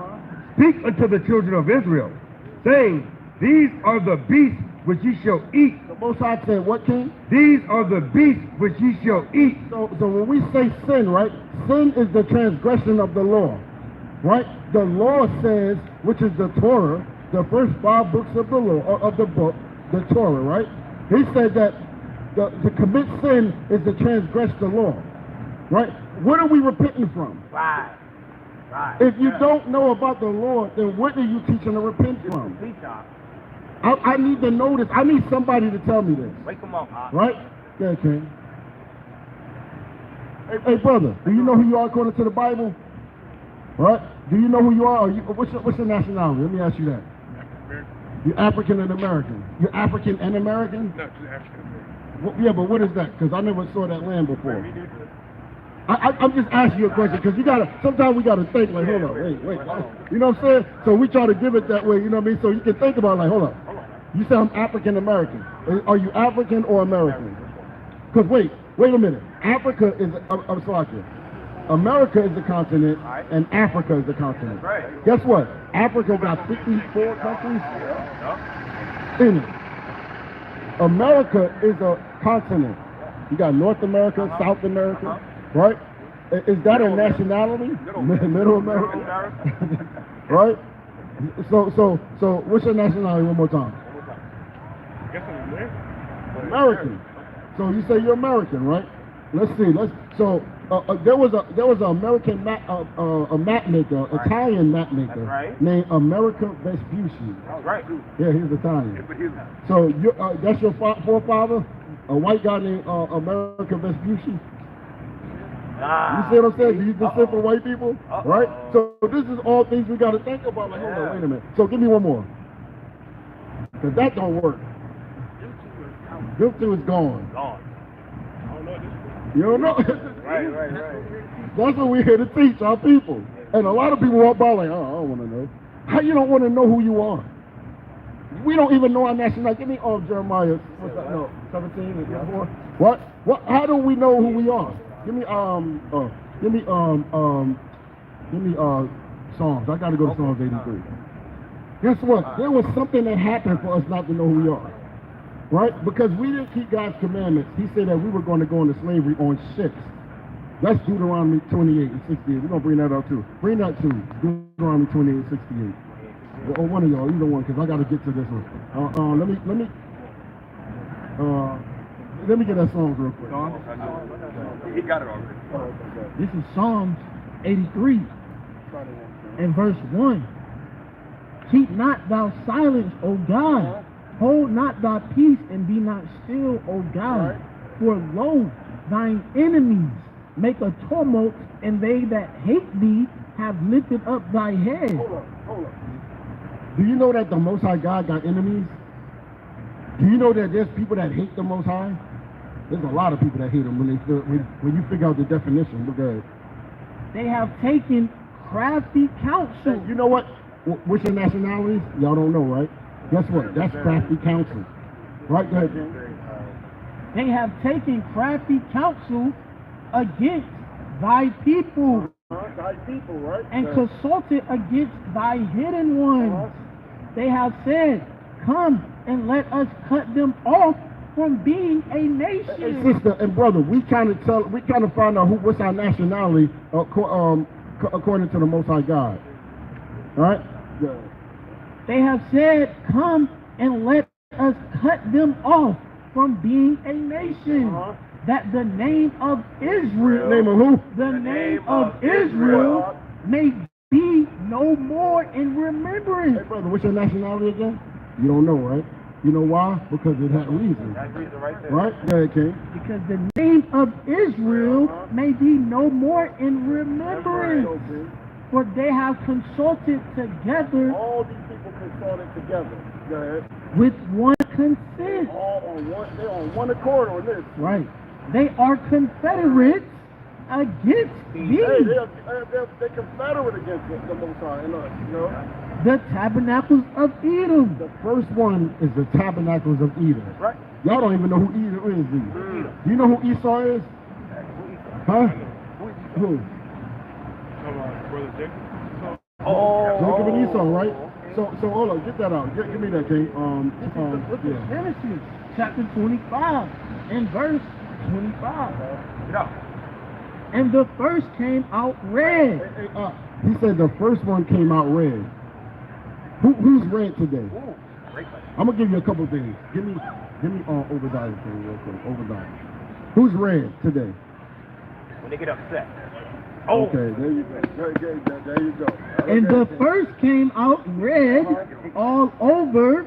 Speak unto the children of Israel, saying, These are the beasts which ye shall eat. The Most High said, what, King? These are the beasts which ye shall eat. So when we say sin, right? Sin is the transgression of the law, right? The law says which is the Torah, the first 5 books of the law, of the book, the Torah, right? He said that to commit sin is to transgress the law, right? What are we repenting from? Right. If you don't know about the Lord, then what are you teaching to repent from? I need to know this. I need somebody to tell me this. Wake them up, huh? Right? Yeah, King. Hey, brother, do you know who you are according to the Bible? Right? Do you know who you are? Or what's your nationality? Let me ask you that. You're African and American. You're African and American? No, she's African American. Well, yeah, but what is that? Because I never saw that land before. I'm just asking you a question because sometimes we gotta think like, hold on, wait. You know what I'm saying? So we try to give it that way, you know what I mean? So you can think about it like, hold on. You say I'm African American. Are you African or American? Because wait a minute. Africa is, I'm sorry. America is the continent and Africa is the continent. Right. Guess what? Africa got 54 countries in it. America is a continent. You got North America, South America, right? Is that a nationality? Middle America. Right? So what's your nationality one more time? American. So you say you're American, right? Let's see. There was an American mat maker, Italian mat maker named America Vespucci. Right. Yeah, he's Italian. So that's your forefather, a white guy named America Vespucci. You see what I'm saying? Do you descend from white people? Right? So this is all things we got to think about. Like, hold on, wait a minute. So give me one more. Because that don't work. Them two is gone. You don't know? Right. That's what we're here to teach our people. And a lot of people walk by like, oh, I don't want to know. How you don't want to know who you are? We don't even know our nationality. Give me Jeremiah, what's that? No, 17 and 4. What? How do we know who we are? Give me Psalms. I gotta go to Psalms 83. Guess what? There was something that happened for us not to know who we are. Right? Because we didn't keep God's commandments. He said that we were going to go into slavery on ships. That's Deuteronomy 28 and 68. We're going to bring that out too. Bring that too. Deuteronomy 28 and 68. Or one of y'all, either one, because I got to get to this one. Let me get that song real quick. He got it already. This is Psalms 83 and verse 1. Keep not thou silence, O God. Hold not thy peace and be not still, O God. For lo, thine enemies make a tumult, and they that hate thee have lifted up thy head. Hold up. Do you know that the Most High God got enemies? Do you know that there's people that hate the Most High? There's a lot of people that hate him when you figure out the definition. Look at it. They have taken crafty counsel. You know what? What's your nationalities? Y'all don't know, right? Guess what? That's crafty counsel. Right there, James. They have taken crafty counsel against thy people. Thy people, right? And consulted against thy hidden ones. They have said, come and let us cut them off from being a nation. Hey, sister and brother, we trying to find out what's our nationality according to the Most High God. All right? Yeah. They have said, come and let us cut them off from being a nation. That the name of Israel, name of who? The name of Israel may be no more in remembrance. Hey brother, what's your nationality again? You don't know, right? You know why? Because it had reason. That's reason right there. Right? There it came. Because the name of Israel may be no more in remembrance. For they have consulted together. All these people consulted together. Go ahead. With one consent. They're on one accord on this. Right. They are confederates against thee. Hey, they're confederate against the Most High and us, you know? The tabernacles of Edom. The first one is the tabernacles of Edom. Right. Y'all don't even know who Edom is, do you? Do you know who Esau is? Huh? Who? Brother Jacob. Jacob and Esau, right? So hold on, get that out. Give me that, King. Look at Genesis chapter 25 and verse 25. And the first came out red. He said the first one came out red. Who's red today? Ooh, great question. I'm gonna give you a couple things. Give me Obadiah thing real quick. Obadiah. Who's red today? When they get upset. Oh. Okay, there you go. There you go. And the Okay. first came out red all over,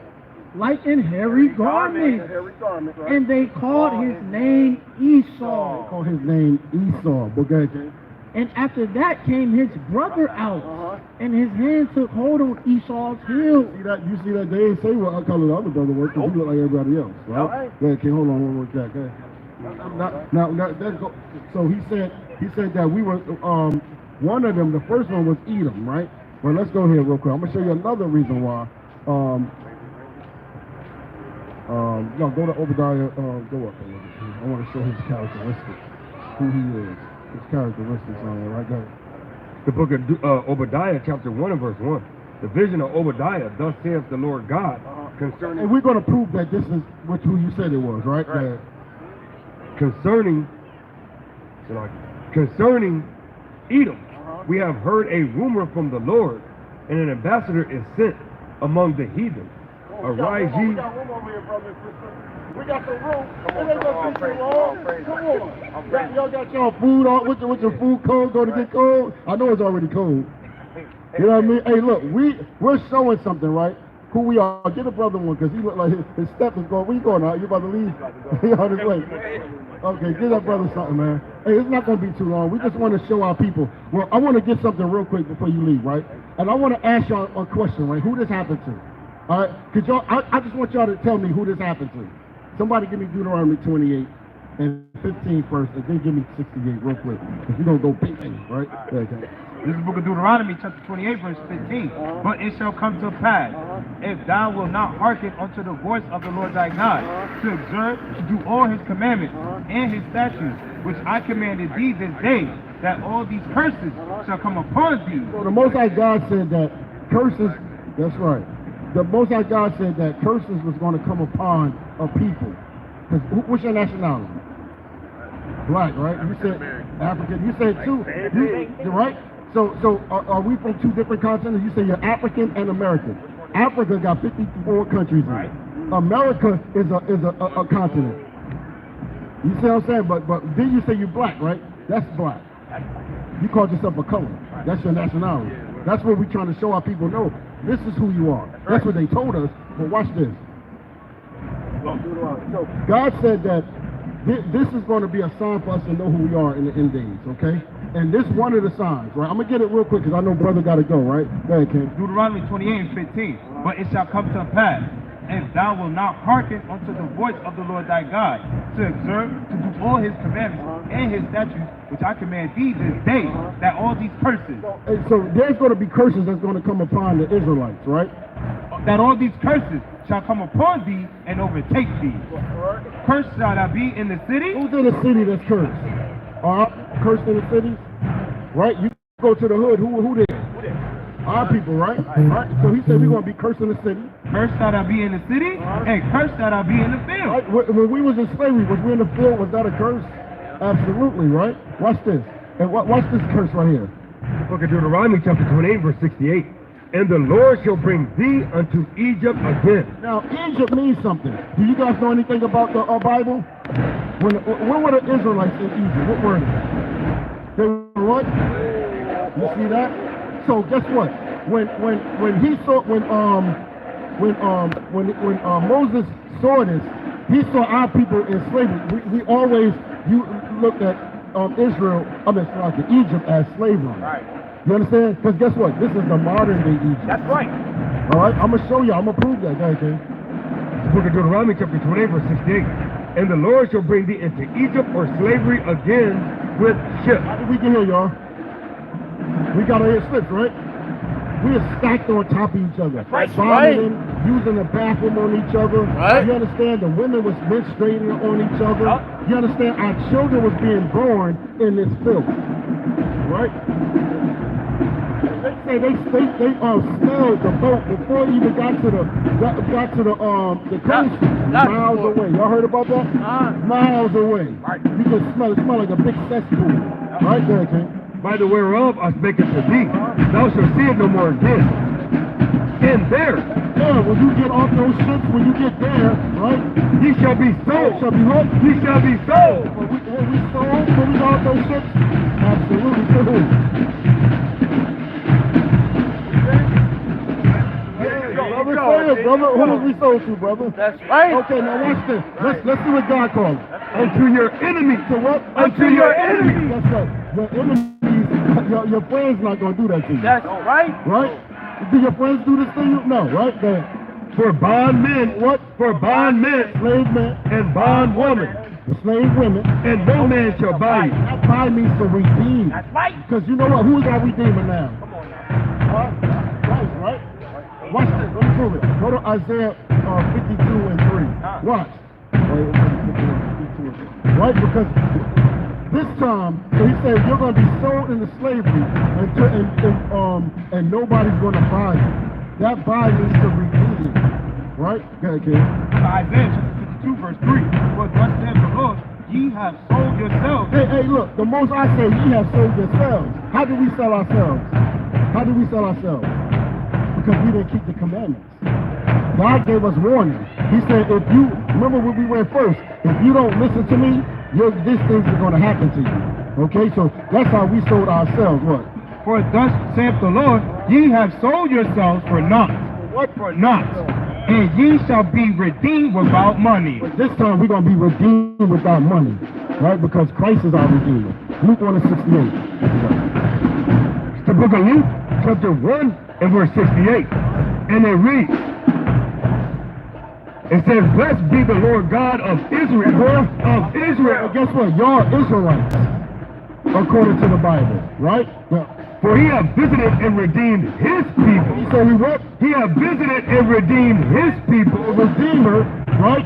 like in hairy garments. Hairy garment, right? And they called his name Esau. Call his name Esau. Okay. And after that came his brother out. And his hand took hold on Esau's heel. See that? You see that? They didn't say what color the other brother was because he looked like everybody else, right? Yeah. Okay, hold on one more second. Now, let's go. So he said that we were one of them. The first one was Edom, right? Well, let's go here real quick. I'm gonna show you another reason why. No, go to Obadiah. Go up a little bit. I want to show his characteristics, who he is, his characteristics on there. Right there. The book of Obadiah, chapter 1 and verse 1. The vision of Obadiah, thus saith the Lord God, concerning... And we're going to prove that this is who you said it was, right? Right. Concerning Edom, we have heard a rumor from the Lord, and an ambassador is sent among the heathen. Arise ye... We got room over here, brother and sister. We got some room. Come on, It ain't gonna I'm be praising too you, long. I'm praising Come you. on. I'm praising Y'all got y'all food on with your food cold. Going to get cold. I know it's already cold. You know what I mean? Hey, look, we're showing something, right? Who we are. Get a brother one because he look like his step is going. Where you going out? You about to leave? He on his way. Okay, give that brother something, man. Hey, it's not going to be too long. We just want to show our people. Well, I want to get something real quick before you leave, right? And I want to ask y'all a question, right? Who this happened to? All right? Could y'all? I just want y'all to tell me who this happened to. Somebody give me Deuteronomy 28 and 15 first, and then give me 68 real quick. Because we're going to go big things, right? Okay. This is the book of Deuteronomy, chapter 28, verse 15. But it shall come to pass, if thou wilt not hearken unto the voice of the Lord thy God, to observe, to do all his commandments and his statutes, which I commanded thee this day, that all these curses shall come upon thee. So the Most High God said that curses, that's right. The Most High God said that curses was going to come upon a people. What's your nationality? Black, right? You said African. You said two. You're right? So are we from two different continents? You say you're African and American. Africa got 54 countries in it. America is a continent. You see what I'm saying? But then you say you're black, right? That's black. You called yourself a color. That's your nationality. That's what we're trying to show our people. No, this is who you are. That's what they told us. But watch this. God said that this is going to be a sign for us to know who we are in the end days, okay? And this one of the signs, right? I'm going to get it real quick because I know brother got to go, right? Go ahead, King. Deuteronomy 28 and 15. But it shall come to pass, if thou wilt not hearken unto the voice of the Lord thy God, to observe, to do all his commandments and his statutes, which I command thee this day, that all these curses, So there's going to be curses that's going to come upon the Israelites, right? that all these curses shall come upon thee and overtake thee. Cursed shall thou be in the city. Who's in the city that's cursed? Cursed in the cities? Right? You go to the hood, who there? Our people, right? Right? So he said we're going to be cursed in the city. Cursed shall thou be in the city, and cursed shall thou be in the field. Right? When we was in slavery, was we in the field? Was that a curse? Absolutely, right? Watch this. And watch this curse right here. The book of Deuteronomy, chapter 28, verse 68. And the Lord shall bring thee unto Egypt again. Now, Egypt means something. Do you guys know anything about the Bible? When were the Israelites in Egypt? What were they? They were what? You see that? So guess what? When Moses saw this, he saw our people in slavery. We always looked at Egypt as slavery. Right. You understand? Because guess what? This is the modern day Egypt. That's right. All right? I'm going to show you. I'm going to prove that. Go ahead, King. The book of Deuteronomy, chapter 28, verse 68. And the Lord shall bring thee into Egypt or slavery again with ships. We can hear y'all. We got our ear slips, right? We are stacked on top of each other. Right. Vomiting, using the bathroom on each other. Right. You understand? The women was menstruating on each other. You understand? Our children was being born in this filth. Right? They say they smelled the boat before it even got to the coast, miles away. Y'all heard about that? Miles away. Right. You can smell it. Smell like a big cesspool. Right there, King. By the whereof I spake it to thee, thou shalt see it no more again. And there Yeah, when you get off those ships, when you get there, right? ye shall be sold. Shall be what? Ye shall be sold. When we sold, when we got off those ships? Absolutely, to who? Brother, say it, brother. Who was we sold to, brother? That's right. Okay, now watch this. Let's see what God calls it. Unto your enemy. To what? Unto your enemy. That's right. Your enemies, your friends not gonna do that to you. That's right. Right? Do your friends do this to you? No, right? For bondmen. What? For bondmen Slave men, and bondwomen. the slave women. And no man shall buy you. That buy means to redeem. That's right. Because you know what? Who is our redeemer now? Come on now. Christ, right? Watch this. Let me prove it. Go to Isaiah 52 and 3. Watch. Right? Because this time, so he said you're going to be sold into slavery and nobody's going to buy you. That buy means to redeem. Right? Go ahead, kid. Isaiah chapter 52 verse 3. But thus saith the Lord, ye have sold yourselves. Hey, look. The most I say, ye have sold yourselves. How do we sell ourselves? How do we sell ourselves? Because we didn't keep the commandments. God gave us warning. He said, if you, remember when we went first, if you don't listen to me, these things are going to happen to you. Okay, so that's how we sold ourselves. What? For thus saith the Lord, ye have sold yourselves for naught. What? For naught. And ye shall be redeemed without money. But this time we're going to be redeemed without money. Right? Because Christ is our redeemer. Luke 1 and 68. It's the book of Luke, chapter 1 and verse 68. And it reads, it says, blessed be the Lord God of Israel, of Israel. But guess what? Y'all Israelites, according to the Bible, right? Yeah. For he hath visited and redeemed his people. He said he what? He hath visited and redeemed his people. The Redeemer, right?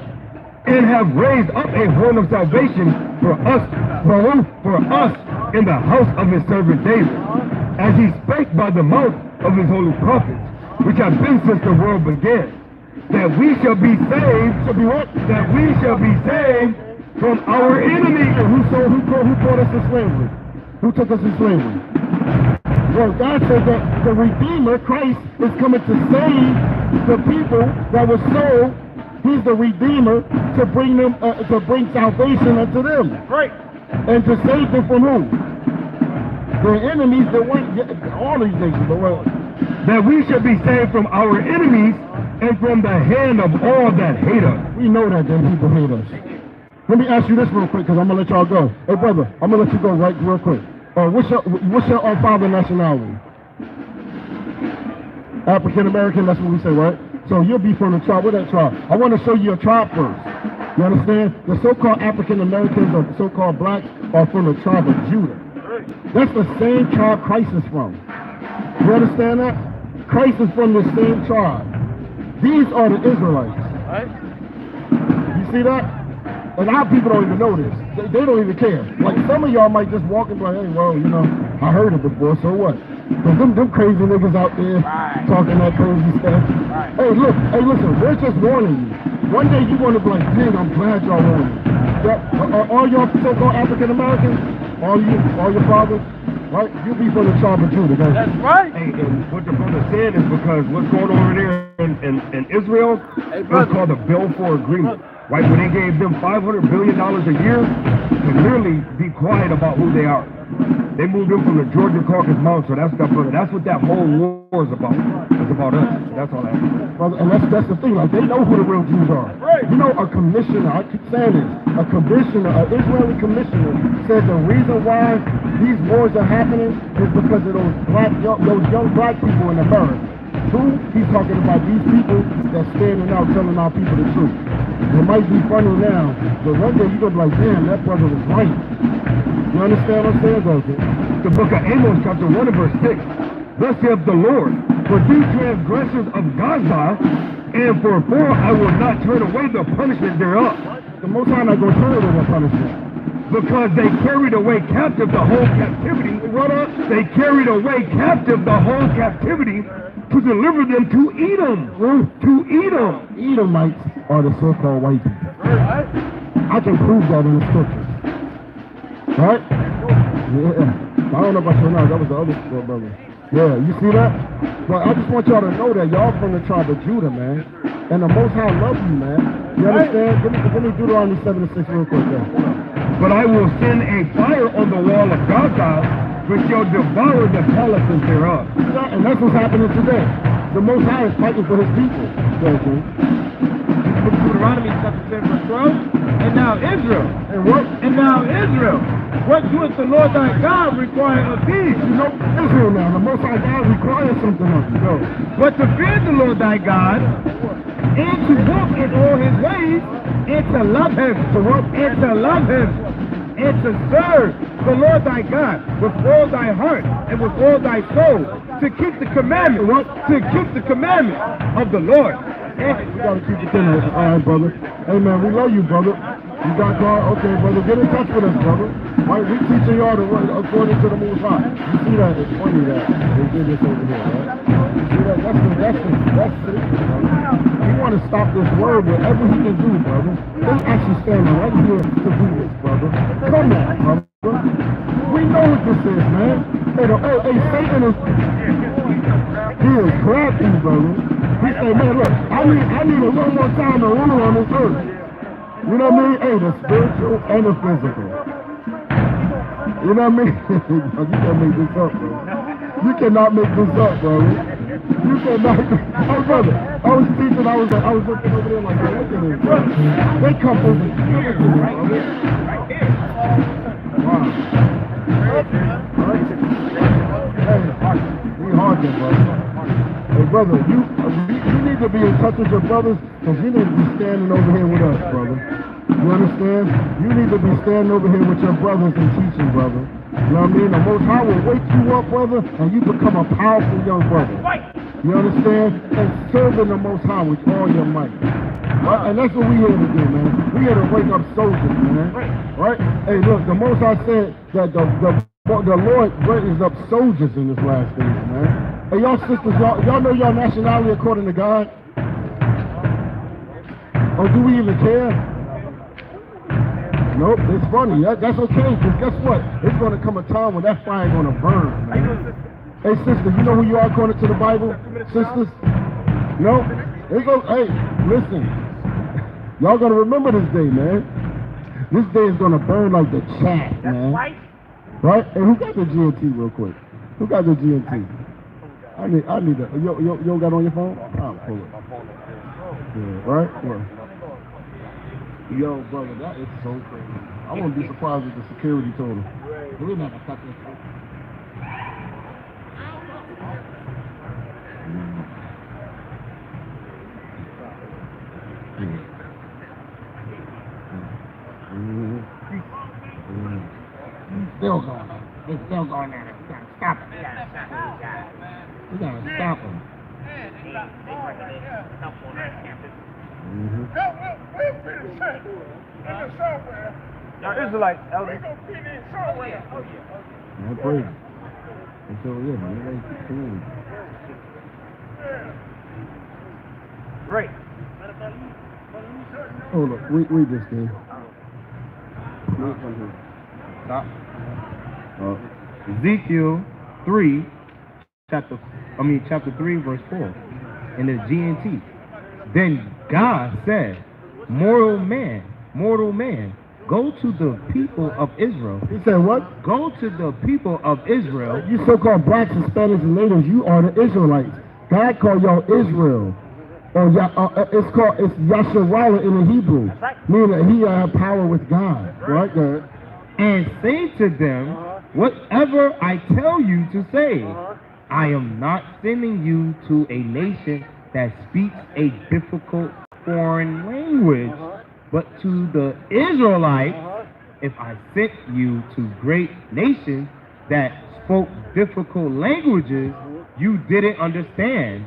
And have raised up a horn of salvation for us, for who? For us in the house of his servant David, as he spake by the mouth of his holy prophets, which have been since the world began, that we shall be saved, that we shall be saved from our enemies. Who brought us to slavery? Who took us to slavery? Well, God said that the Redeemer, Christ, is coming to save the people that were sold. He's the Redeemer to bring them, to bring salvation unto them. Right. And to save them from who? Their enemies that went, all these nations, but well, that we shall be saved from our enemies and from the hand of all that hate us. we know that them people hate us. Let me ask you this real quick, because I'm going to let y'all go. Hey, brother, I'm going to let you go right real quick. What's your father nationality? African American, that's what we say, right? So you'll be from the tribe. What that tribe? I want to show you a tribe first. You understand? The so-called African Americans or so-called blacks are from the tribe of Judah. That's the same tribe Christ is from. You understand that? Christ is from the same tribe. These are the Israelites. Right. You see that? And our people don't even know this. They don't even care. Like some of y'all might just walk and be like, hey, well, you know, I heard it before, so what? But them crazy niggas out there talking that crazy stuff. Right. Hey, look, hey, listen, we're just warning you. One day you're going to be like, dang, I'm glad y'all warned me. All y'all so-called African Americans, all your fathers, right? You be from the tribe of Judah, guys. That's right. Hey, and what the brother said is because what's going on over there in Israel is called the Balfour Agreement. Right, when they gave them $500 billion a year to literally be quiet about who they are. They moved them from the Georgia Caucasus Mountains, so that's what that whole war is about. It's about us. That's all that is. Brother, and that's the thing, like they know who the real Jews are. Right. You know, a commissioner, I keep saying this, an Israeli commissioner said the reason why these wars are happening is because of those young black people in America. Who? He's talking about these people that's standing out telling our people the truth. It might be funny now, but one day you're going to be like, damn, that brother was right. You understand what I'm saying, though? The book of Amos, chapter 1 and verse 6. Thus saith the Lord, for these transgressors of Gaza, and for I will not turn away the punishment thereof. The Most High not going to turn it over punishment. Because they carried away captive the whole captivity. What up? They carried away captive the whole captivity to deliver them to Edom. To Edom. Edomites are the so-called white people. Right. I can prove that in the scriptures. Right? Yeah. I don't know about you now. That was the other brother. Yeah, you see that? But I just want y'all to know that y'all from the tribe of Judah, man. And the Most High love you, man. You understand? Give me Deuteronomy 7:6 real quick, there. But I will send a fire on the wall of Gaza, which shall devour the palaces thereof. And that's what's happening today. The Most High is fighting for his people. Okay. Deuteronomy chapter 10 verse 12. And now Israel. And what? And now Israel. What doeth the Lord thy God require of thee? You know, Israel now, the Most High God requires something of you. Go. But to fear the Lord thy God, and to walk in all his ways, and to love him, to walk and to love him, and to serve the Lord thy God with all thy heart and with all thy soul, to keep the commandment, what? To keep the commandment of the Lord. We gotta keep it in there. All right, brother. Hey, man, we love you, brother. You got God? Okay, brother. Get in touch with us, brother. Right? We teaching y'all the word according to the Most High. You see that? It's funny that they did this over here, right? You see that? That's it, brother. We want to stop this word whatever he can do, brother. They actually standing right here to do this, brother. Come on, brother. We know what this is, man. Hey, Satan is... He is crafty, brother. He say, man, look, I need a little more time to rule on this earth. You know what I mean? Hey, the spiritual and the physical. You know what I mean? You can't make this up, bro. You cannot make this up, bro. You cannot. Oh, brother, I was teaching, I was looking over there like, look at this, bro. They come over here, brother. Wow. Right? Hey, we hard there, brother. Hey, brother, you need to be in touch with your brothers, because you need to be standing over here with us, brother. You understand? You need to be standing over here with your brothers and teaching, brother. You know what I mean? The Most High will wake you up, brother, and you become a powerful young brother. You understand? And serving the Most High with all your might. Right? And that's what we here to do, man. We here to wake up soldiers, man. Right? Hey, look, the Most High said that the Lord raises up soldiers in this last days, man. Hey, y'all sisters, y'all know y'all nationality according to God? Or do we even care? Nope, it's funny. That's okay, because guess what? It's going to come a time when that fire is going to burn, man. Hey, sister, you know who you are according to the Bible? Sisters? No? It's okay. Hey, listen. Y'all going to remember this day, man. This day is going to burn like the chat, man. Right? Hey, who got the GNT real quick? Who got the GNT? I need that. You got it on your phone? I'll pull it. Yeah, right? Yeah. Yo, brother, that is so crazy. I wouldn't be surprised if the security told him. We're not gonna cut this. Still going on. It's still going on. We gotta stop it. We gotta stop him. We'll finish it in the somewhere. Now, Israelites, Elder. We're going to finish somewhere. Oh, yeah. I pray. And so, yeah, man, everybody keep clean. Right. Hold up, read this thing. Stop. Ezekiel 3, chapter 3, verse 4, in the GNT. Then God said, mortal man, go to the people of Israel. He said what? Go to the people of Israel. You so-called blacks, Hispanics, and natives, you are the Israelites. God called y'all Israel. It's Yahawah in the Hebrew, meaning that he had power with God. Right there. And say to them, whatever I tell you to say, I am not sending you to a nation that speaks a difficult foreign language, but to the Israelites, if I sent you to great nations that spoke difficult languages you didn't understand,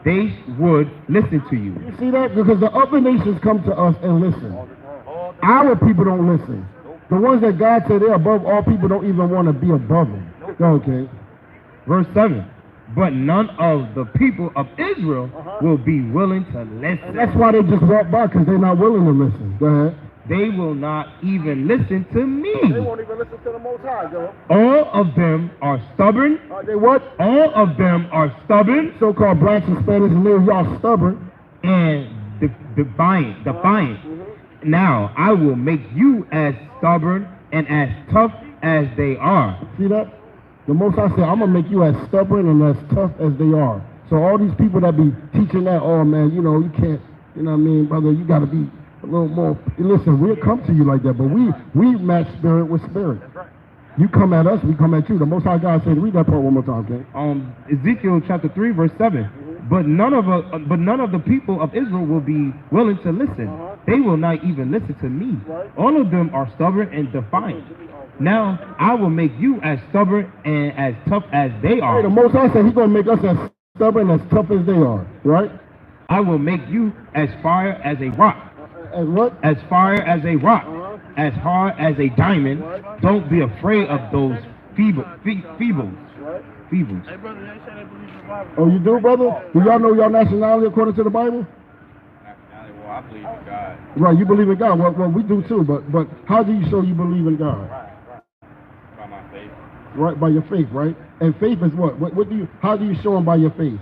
they would listen to you. You see that? Because the other nations come to us and listen. Our people don't listen. The ones that God said they're above all people don't even want to be above them. Okay. Verse 7. But none of the people of Israel will be willing to listen. That's why they just walk by, because they're not willing to listen. Go ahead. they will not even listen to They me. won't even listen to the Most High, yo. All of them are stubborn. They what? All of them are stubborn So-called blacks and Spanish and little y'all stubborn. and defiant. Now I will make you as stubborn and as tough as they are. See that? The Most High said, I'm going to make you as stubborn and as tough as they are. So all these people that be teaching that, oh man, you know, you can't, you know what I mean, brother, you got to be a little more. Listen, we'll come to you like that, but we match spirit with spirit. You come at us, we come at you. The Most High God said, read that part one more time, okay? Ezekiel chapter 3 verse 7. But none of the people of Israel will be willing to listen. They will not even listen to me. All of them are stubborn and defiant. Now I will make you as stubborn and as tough as they are. Hey, the Most High said He's going to make us as stubborn and as tough as they are, right? I will make you as fire as a rock. As what? As fire as a rock. As hard as a diamond. Don't be afraid of those feebles. Hey, brother, they say they believe in the Bible. Oh, you do, brother? Do y'all know your nationality according to the Bible? Well, I believe in God. Right, you believe in God. Well, we do too, but how do you show you believe in God? By my faith. Right, by your faith, right? And faith is what? What do you? How do you show them by your faith?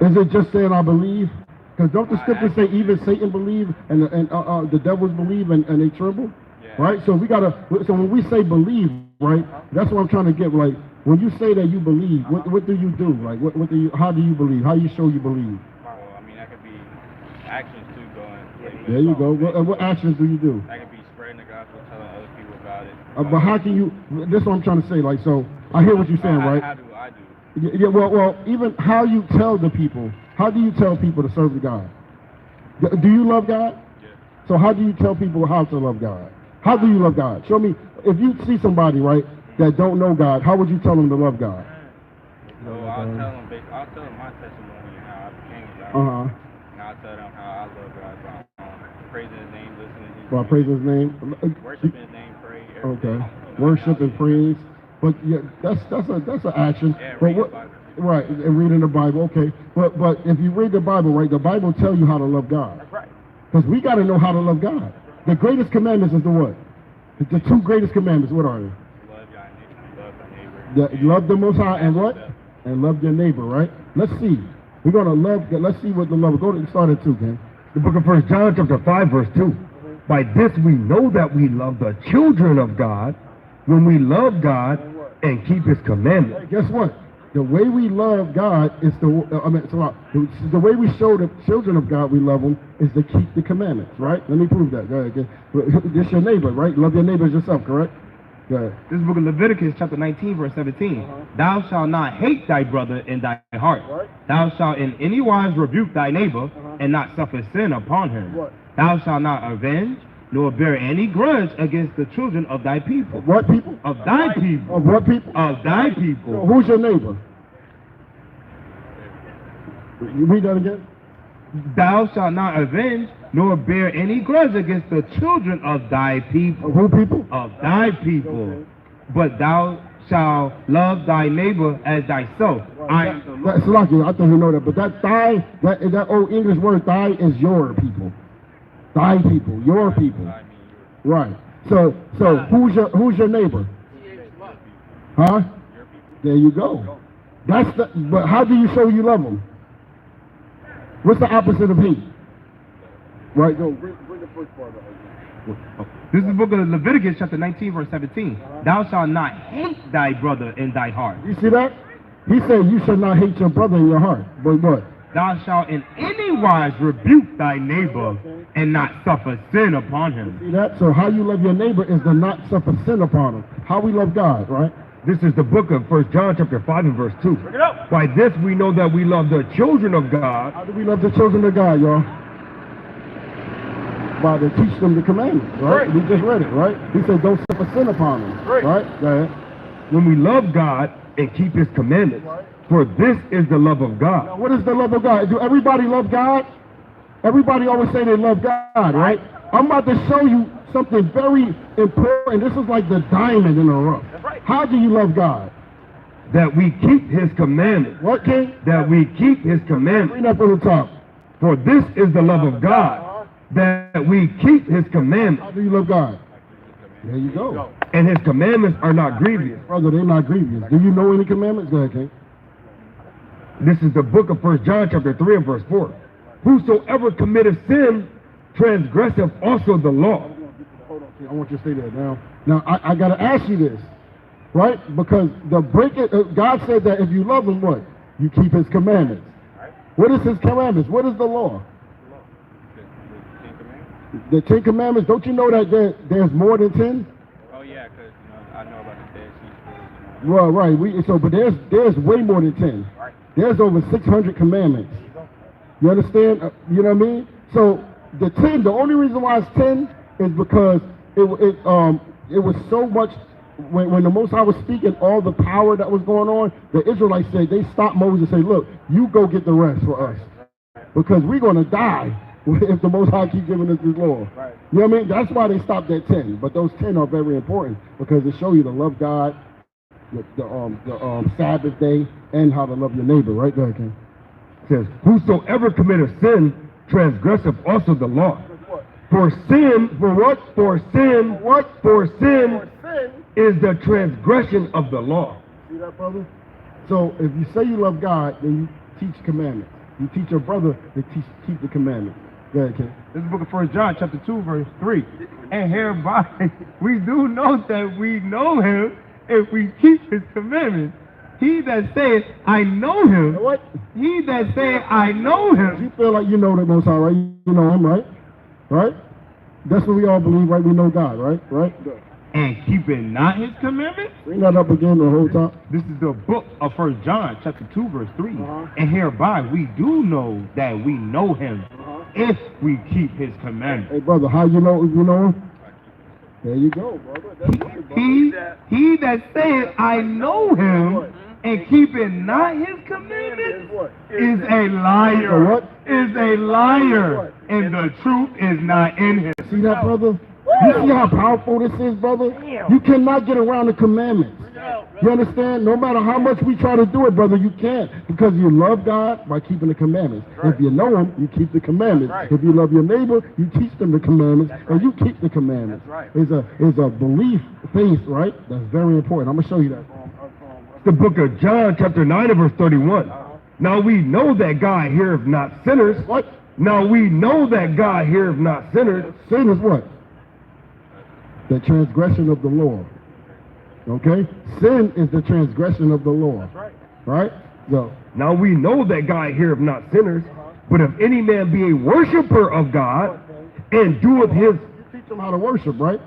Is it just saying I believe? Because don't the scriptures say even Satan believe and the devils believe and they tremble? Yeah. Right? So we gotta. So when we say believe, right? That's what I'm trying to get. Like when you say that you believe, what do you do? Like what do you? How do you believe? How you show you believe? Well, I mean, that could be actions too going. There you go. What actions do you do? That could be spreading the gospel, telling other people about it. But how can you? This is what I'm trying to say. Like so, I hear what you're saying, right? How do I do? Yeah, well, even how you tell the people, how do you tell people to serve God? Do you love God? Yeah. So how do you tell people how to love God? How do you love God? Show me, if you see somebody, right, that don't know God, how would you tell them to love God? So I'll tell them my testimony and how I became God. Uh-huh. And I'll tell them how I love God by praising His name, listening to His Well, name, praise His name. worshiping His name, pray every Okay. day. Worship and praise. But yeah, that's an action. Yeah, But read the Bible. right, and reading the Bible, okay. But if you read the Bible, right, the Bible tells you how to love God. That's right. Because we got to know how to love God. The greatest commandments is the what? The two greatest commandments, what are they? Love your neighbor. Love the Most High and what? And love your neighbor, right? Let's see. We're going to love, let's see what the love, go to start at 2, okay? The book of 1 John chapter 5 verse 2. By this we know that we love the children of God when we love God and keep His commandments. Hey, guess what? The way we love God is the way we show the children of God we love them is to keep the commandments, right? Let me prove that. Go ahead. Okay? This your neighbor, right? Love your neighbor as yourself, correct? Go ahead. This book of Leviticus chapter 19 verse 17. Thou shalt not hate thy brother in thy heart. Thou shalt in any wise rebuke thy neighbor and not suffer sin upon him. Thou shalt not avenge nor bear any grudge against the children of thy people. What people? Of thy people. Of what people? Of thy So people. who's your neighbor? You read that again? Thou shalt not avenge nor bear any grudge against the children of thy people. Of who people? Of thy people. But thou shalt love thy neighbor as thyself. I am the Lord. That's lucky. I think you know that. But that thy, that old English word thy is your people. Thy people, your people. Right. So who's your neighbor? Huh? There you go. But how do you show you love them? What's the opposite of hate? Right. Go. Bring the first part of it. This is the book of Leviticus chapter 19 verse 17. Thou shalt not hate thy brother in thy heart. You see that? He said you shall not hate your brother in your heart. But what? Thou shalt in any wise rebuke thy neighbor and not suffer sin upon him. See that? So how you love your neighbor is to not suffer sin upon him. How we love God, right? This is the book of 1 John chapter 5 and verse 2. Bring it up. By this we know that we love the children of God. How do we love the children of God, y'all? By to teach them the commandments, right? We just read it, right? He said don't suffer sin upon them, right? Go ahead. When we love God and keep His commandments. For this is the love of God. Now, what is the love of God? Do everybody love God? Everybody always say they love God, right? I'm about to show you something very important. This is like the diamond in the rough. How do you love God? That we keep His commandments. What, King? That we keep His commandments. Bring that from the top. For this is the love of God, that we keep his commandments. How do you love God? There you go. And his commandments are not grievous. Brother, they're not grievous. Do you know any commandments? Go ahead, King. This is the book of 1 John chapter 3 and verse 4. Whosoever committeth sin transgresseth also the law. Hold on, King. I want you to stay there now. Now, I got to ask you this, right? Because God said that if you love him, what? You keep his commandments. What is his commandments? What is the law? The 10 Commandments. Don't you know that there's more than 10? Oh yeah, because I know about the Dead Sea Scrolls. Well, right. But there's way more than 10. Right. There's over 600 commandments. You understand? You know what I mean? So the 10. The only reason why it's 10 is because it was so much. When the Most High was speaking, all the power that was going on, the Israelites said they stopped Moses and say, "Look, you go get the rest for us, because we're going to die." If the Most High keep giving us His law. Right. You know what I mean? That's why they stopped at 10. But those 10 are very important because they show you to love God, the Sabbath day, and how to love your neighbor. Right? Go ahead, King. It says, whosoever committeth sin transgresseth also the law. For sin, for what? For sin, what? For sin is the transgression of the law. See that, brother? So if you say you love God, then you teach commandments. You teach your brother to keep the commandments. Go ahead, King. This is the book of 1 John, chapter 2, verse 3. And hereby we do know that we know him if we keep his commandments. He that saith, I know him. What? He that saith, I know him. You feel like you know the Most High, right? You know him, right? Right? That's what we all believe, right? We know God, right? Right? And keeping not his commandments? Bring that up again the whole time. This is the book of 1 John, chapter 2, verse 3. And hereby we do know that we know him if we keep his commandments. Hey, brother, how you know him? There you go, brother. That's right, brother. He that saith, I know him, and keeping not his commandments is a liar. What? Is a liar. And the truth is not in him. See that, brother? You see how powerful this is, brother? You cannot get around the commandments. You understand? No matter how much we try to do it, brother, you can't. Because you love God by keeping the commandments. If you know him, you keep the commandments. If you love your neighbor, you teach them the commandments, and you keep the commandments. It's a belief, faith, right? That's very important. I'm going to show you that. The book of John, chapter 9, and verse 31. Now we know that God heareth not sinners. What? Now we know that God heareth not sinners. Sin is what? The transgression of the law. Okay? Sin is the transgression of the law. That's right. Right? So, now we know that God heareth not sinners, but if any man be a worshiper of God and doeth his... You teach them how to worship, right?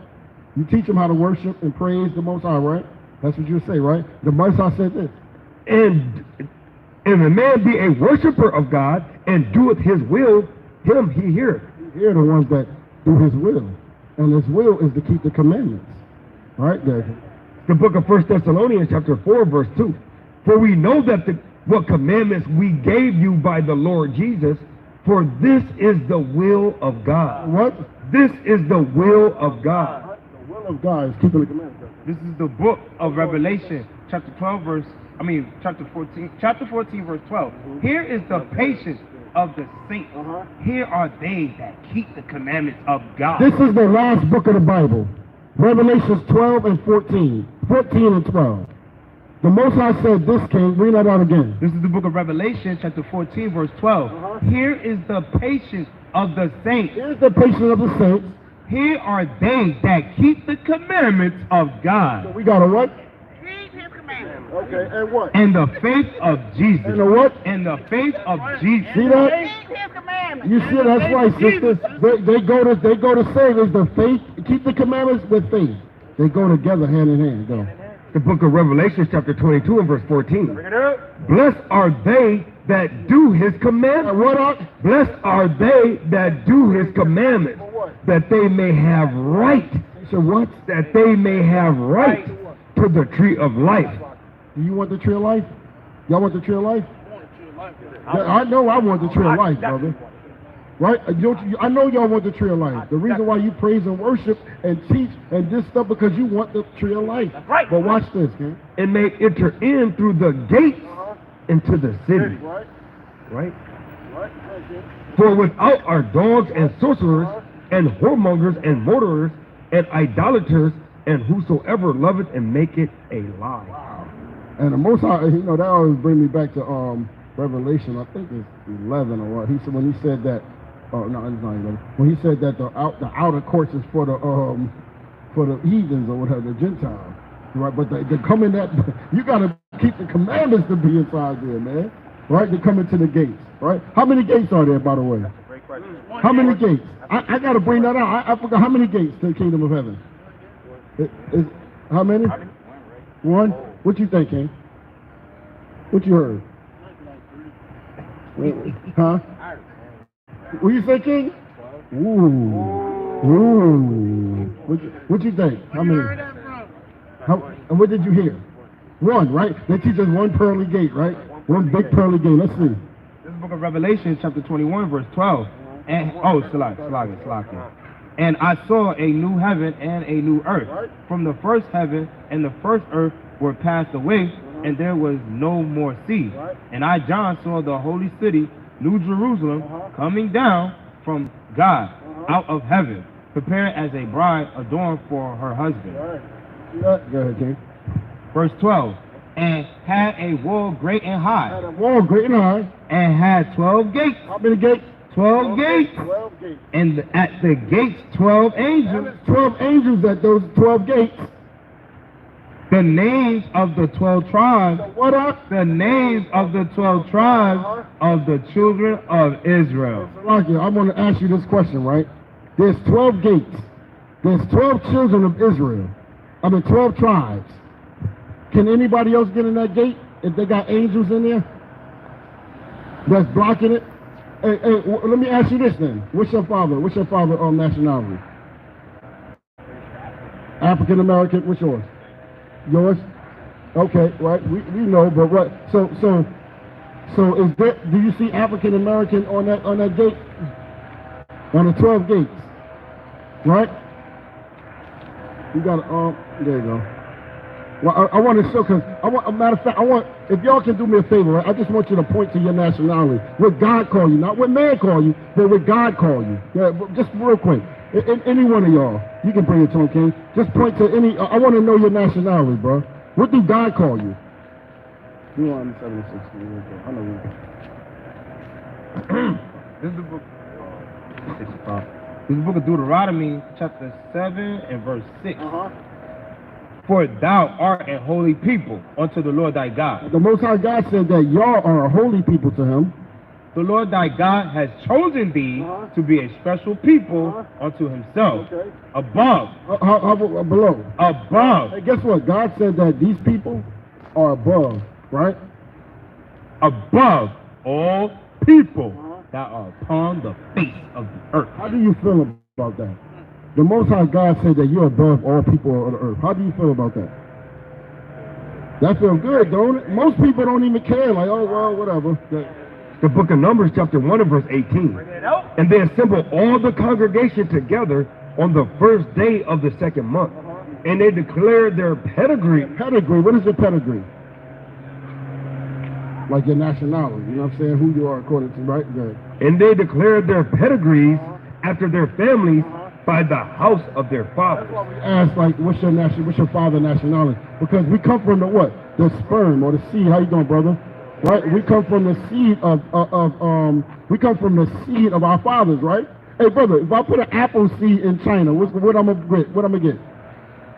You teach them how to worship and praise the Most High, right? That's what you say, right? The Most High said this. And if a man be a worshiper of God and doeth his will, him he heareth. You hear the ones that do his will. And his will is to keep the commandments. Right there. The book of 1 Thessalonians chapter 4, verse 2. For we know that what commandments we gave you by the Lord Jesus, for this is the will of God. What? This is the will of God. The will of God is keeping the commandments. This is the book of Revelation, chapter 14, chapter 14, verse 12. Here is the patience of the saints. Here are they that keep the commandments of God. This is the last book of the Bible. Revelations 12 and 14. 14 and 12. The Most High said this, King. Read that out again. This is the book of Revelation, chapter 14, verse 12. Here is the patience of the saints. Here's the patience of the saints. Here are they that keep the commandments of God. So we got a what? Keep his commandments. Okay, and what? And the faith of Jesus. And the what? And the faith of Jesus. See that? Keep his commandments. You see, that's right, sisters. They go to save is the faith. Keep the commandments with faith. They go together hand in hand. Go. The book of Revelation chapter 22 and verse 14. Blessed are they that do his commandments. What up? Blessed are they that do his commandments, that they may have right. So what? That they may have right to the tree of life. Do you want the tree of life? Y'all want the tree of life? I know I want the tree of life, brother. Right? I know y'all want the tree of life. The reason why you praise and worship and teach and this stuff because you want the tree of life. Right. But watch this, man. And may enter in through the gates into the city. Right? Right? For without are dogs and sorcerers, and whoremongers and murderers, and idolaters, and whosoever loveth and maketh a lie. And the Most High, you know, that always bring me back to Revelation. I think it's 11 or what. He said when he said that. Oh no, it's not 11. When he said that the outer courts is for the heathens or whatever, the Gentiles, right? But they come in that. You got to keep the commandments to be inside there, man. Right? They come into the gates, right? How many gates are there, by the way? Great question. How many gates? I got to bring that out. I forgot how many gates to the kingdom of heaven. How many? One. What you think, King? What you heard? Huh? What you say, King? Ooh. What you think? How many? And what did you hear? One, right? They teach us one pearly gate, right? One big pearly gate. Let's see. This is the book of Revelation, chapter 21, verse 12. And Salakia. And I saw a new heaven and a new earth. From the first heaven and the first earth were passed away, and there was no more sea. And I, John, saw the holy city, New Jerusalem, coming down from God out of heaven, prepared as a bride adorned for her husband. Go ahead, King. Verse 12. And had a wall great and high. Had a wall great and high. And had 12 gates. How many gates? 12 gates. 12 gates. And at the gates 12 angels. 12 angels at those 12 gates. The names of the 12 tribes. What up? The names of the 12 tribes of the children of Israel. Salakia, I want to ask you this question, right? There's 12 gates. There's 12 children of Israel. 12 tribes. Can anybody else get in that gate if they got angels in there that's blocking it? Hey, let me ask you this then. What's your father? What's your father nationality? African American. What's yours? Yours? Okay, right. We know, but what? So is that? Do you see African American on that gate? On the 12 gates, right? You got there you go. Well, I want to show, because a matter of fact, if y'all can do me a favor, right? I just want you to point to your nationality. What God call you, not what man call you, but what God call you. Yeah, just real quick. Any one of y'all, you can bring it to him, King. Just point to any. I want to know your nationality, bro. What do God call you? You on 76? I know you. This is the book. 65. This is the book of Deuteronomy, chapter 7 and verse 6. For thou art a holy people unto the Lord thy God. The Most High God said that y'all are a holy people to him. The Lord thy God has chosen thee to be a special people unto himself. Above. How below? Above. Hey, guess what? God said that these people are above, right? Above all people that are upon the face of the earth. How do you feel about that? The Most High God said that you're above all people on the earth. How do you feel about that? That feels good, don't it? Most people don't even care. Like, oh, well, whatever. The book of Numbers, chapter 1 and verse 18. And they assembled all the congregation together on the first day of the second month. And they declared their pedigree. Pedigree? What is your pedigree? Like your nationality. You know what I'm saying? Who you are according to, right? Good. And they declared their pedigrees after their families by the house of their fathers. Ask, like, what's your father's nationality? Because we come from the what? The sperm or the seed. How you doing, brother? Right? We come from the seed of our fathers, right? Hey, brother, if I put an apple seed in China, what I'm gonna get? What I'm gonna get?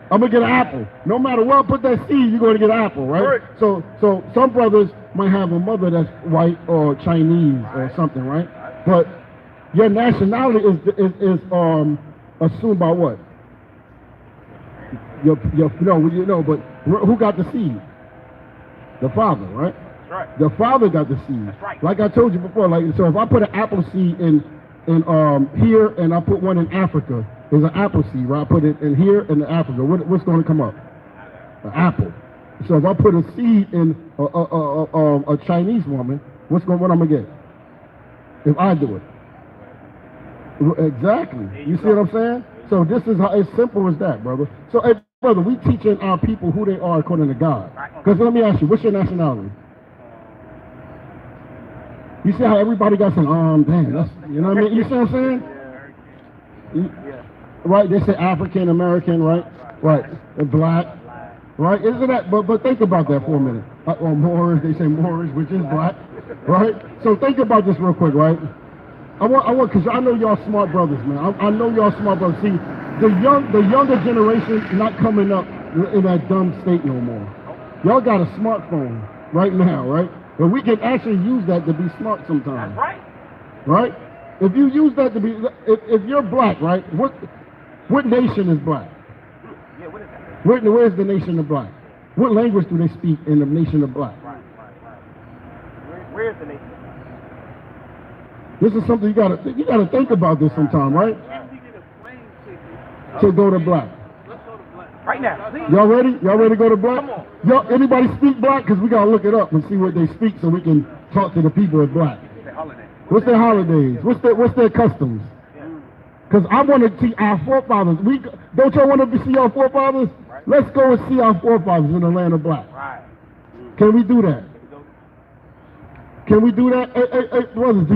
I'm gonna get an apple. No matter where I put that seed, you're gonna get an apple, right? So some brothers might have a mother that's white or Chinese or something, right? But your nationality is assumed by what? But who got the seed? The father, right? That's right. The father got the seed. That's right. Like I told you before, so if I put an apple seed in here and I put one in Africa, there's an apple seed, right? I put it in here and in Africa. What's going to come up? An apple. So if I put a seed in a Chinese woman, what I'm gonna get? If I do it. Exactly. You see what I'm saying? So this is how it's simple as that, brother. So, hey, brother, we teaching our people who they are according to God. Because let me ask you, what's your nationality? You see how everybody got some damn, that's, you know what I mean? You see what I'm saying? Right, they say African American, right? Right. And black. Right? Isn't that but think about that for a minute. Or Moors, they say Moors, which is black. Right? So think about this real quick, right? I want, because I know y'all smart brothers, man. I know y'all smart brothers. See, the younger generation not coming up in that dumb state no more. Y'all got a smartphone right now, right? But we can actually use that to be smart sometimes. That's right. Right? If you use that to be, if you're black, right? What nation is black? Yeah, what is that? Where's the nation of black? What language do they speak in the nation of black? Right. Where's the nation? This is something you gotta think about this sometime, right? To go to black. Right now, please. Y'all ready? Y'all ready to go to black? Come on. Y'all, anybody speak black? Because we gotta look it up and see what they speak so we can talk to the people of black. What's their holidays? What's their customs? Because I want to see our forefathers. Don't y'all want to see our forefathers? Right. Let's go and see our forefathers in the land of black. Right. Can we do that? Can we do that? Hey, brothers,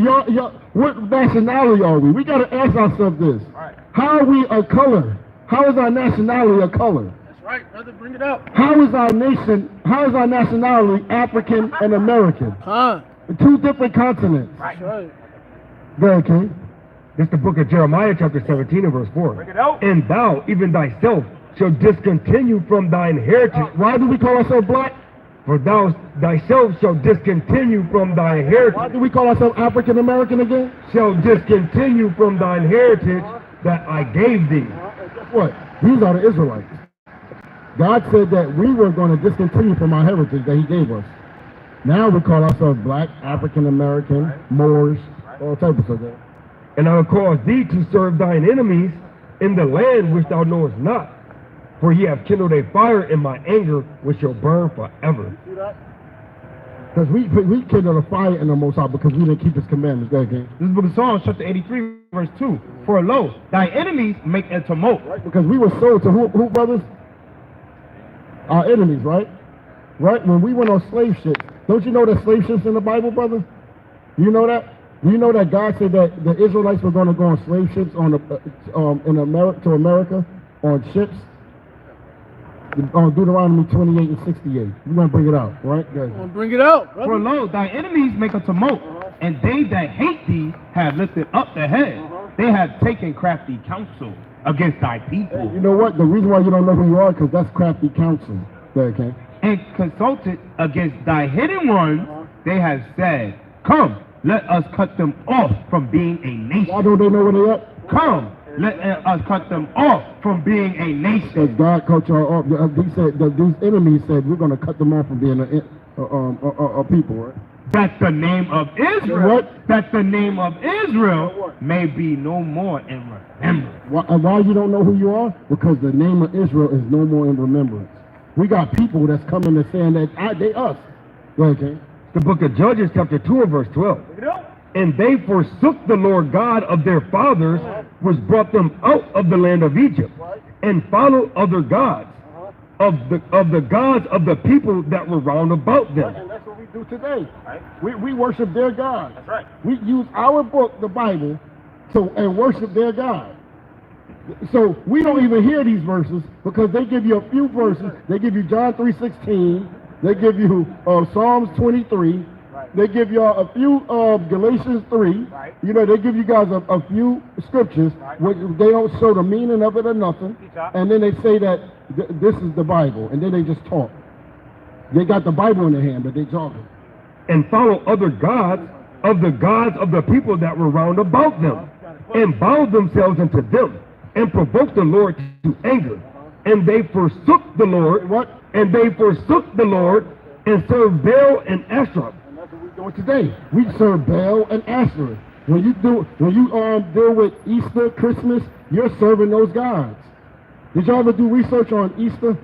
what nationality are we? We got to ask ourselves this. Right. How are we a color? How is our nationality a color? That's right, brother. Bring it up. How is our nationality African and American? Huh? Two different continents. That's right. Go ahead, King. This is the book of Jeremiah, chapter 17 and verse 4. Bring it out. And thou, even thyself, shalt discontinue from thine heritage. Why do we call ourselves black? For thou thyself shalt discontinue from thy Why heritage. do we call ourselves African American again? Shalt discontinue from thine heritage that I gave thee. Guess what? These are the Israelites. God said that we were going to discontinue from our heritage that He gave us. Now we call ourselves black, African American, Moors, all types of stuff. And I will cause thee to serve thine enemies in the land which thou knowest not. For ye have kindled a fire in my anger, which shall burn forever. Because we kindled a fire in the Most High because we didn't keep His commandments. Go ahead, King. This is book of Psalms, chapter 83, verse 2. For lo, thy enemies make a tumult. Right? Because we were sold to who, brothers? Our enemies, right? Right? When we went on slave ships, don't you know that slave ships in the Bible, brothers? You know that? You know that God said that the Israelites were going to go on slave ships to America on ships? On Deuteronomy 28 and 68. We're going to bring it out, right? Go ahead. Bring it out, brother. For lo, thy enemies make a tumult, and they that hate thee have lifted up their head. They have taken crafty counsel against thy people. You know what? The reason why you don't know who you are because that's crafty counsel. Go ahead, King. And consulted against thy hidden ones, they have said, come, let us cut them off from being a nation. Why don't they know where they at? Come, let us cut them off from being a Because nation. God cut y'all off. He said, these enemies said, we're going to cut them off from being a people, right? That the name of Israel, What? that the name of Israel may be no more in remembrance. Why you don't know who you are? Because the name of Israel is no more in remembrance. We got people that's coming and saying that they us. Go ahead, King. The book of Judges, chapter 2 and verse 12. And they forsook the Lord God of their fathers, which brought them out of the land of Egypt, and followed other gods, of the gods of the people that were round about them. And that's what we do today. We worship their God. That's right. We use our book, the Bible, and worship their God. So we don't even hear these verses because they give you a few verses. They give you John 3:16. They give you Psalms 23. They give you a few Galatians 3. You know, they give you guys a few scriptures. Which they don't show the meaning of it or nothing. And then they say that this is the Bible. And then they just talk. They got the Bible in their hand, but they talking. And follow other gods of the people that were round about them, and bowed themselves unto them, and provoked the Lord to anger. And they forsook the Lord. What? And they forsook the Lord and served Baal and Ashtoreth. And that's what we're doing today. We serve Baal and Ashtoreth. When you deal with Easter, Christmas, you're serving those gods. Did y'all ever do research on Easter?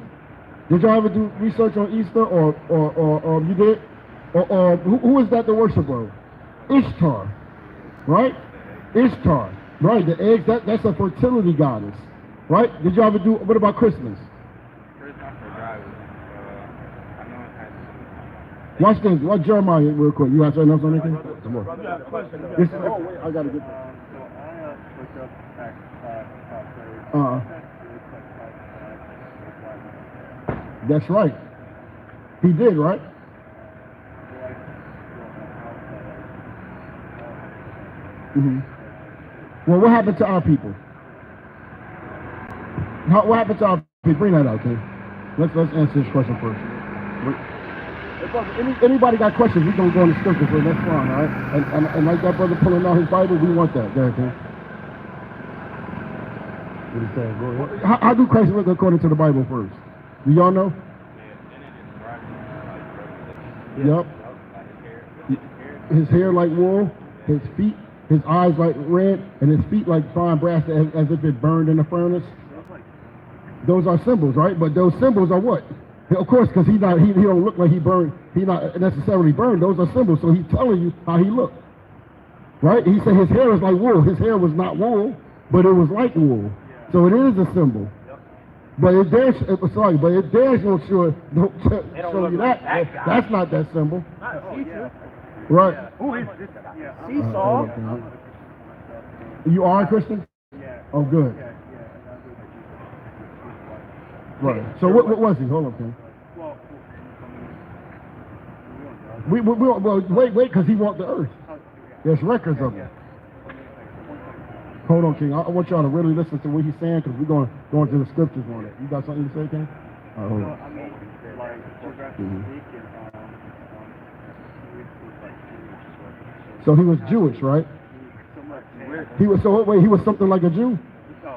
Did y'all ever do research on Easter, or you did? Or who is that the worship of? Ishtar, right? Ishtar, right? The eggs. That's a fertility goddess, right? Did y'all ever do? What about Christmas? First, I forgot. I know it Watch this. Watch Jeremiah real quick. You got something else on anything? Come on. This is, I gotta get that. That's right. He did, right? Well, what happened to our people? What happened to our people? Bring that out, okay? Let's answer this question first. Anybody got questions? We're gonna go in the scripture for the next one, all right? And like that brother pulling out his Bible, we want that. Go ahead, okay? What he saying? Go ahead. How do Christ look according to the Bible first? Do y'all know? Yep. His hair like wool, his feet, his eyes like red, and his feet like fine brass as if it burned in a furnace. Those are symbols, right? But those symbols are what? Of course, because he don't look like he burned. He not necessarily burned. Those are symbols. So he's telling you how he looked, right? He said his hair is like wool. His hair was not wool, but it was like wool. So it is a symbol. But it dares, sorry, but it dares don't show you that. That's not that symbol. Right. Who is this? Seesaw. You are a Christian? Oh, good. Right. So what was he? Hold on, King. Well, wait, because he walked the earth. There's records of it. Hold on, King. I want y'all to really listen to what he's saying because we're going to go into the scriptures on it. You got something to say, King? All right, hold on. So he was Jewish, right? He was he was something like a Jew,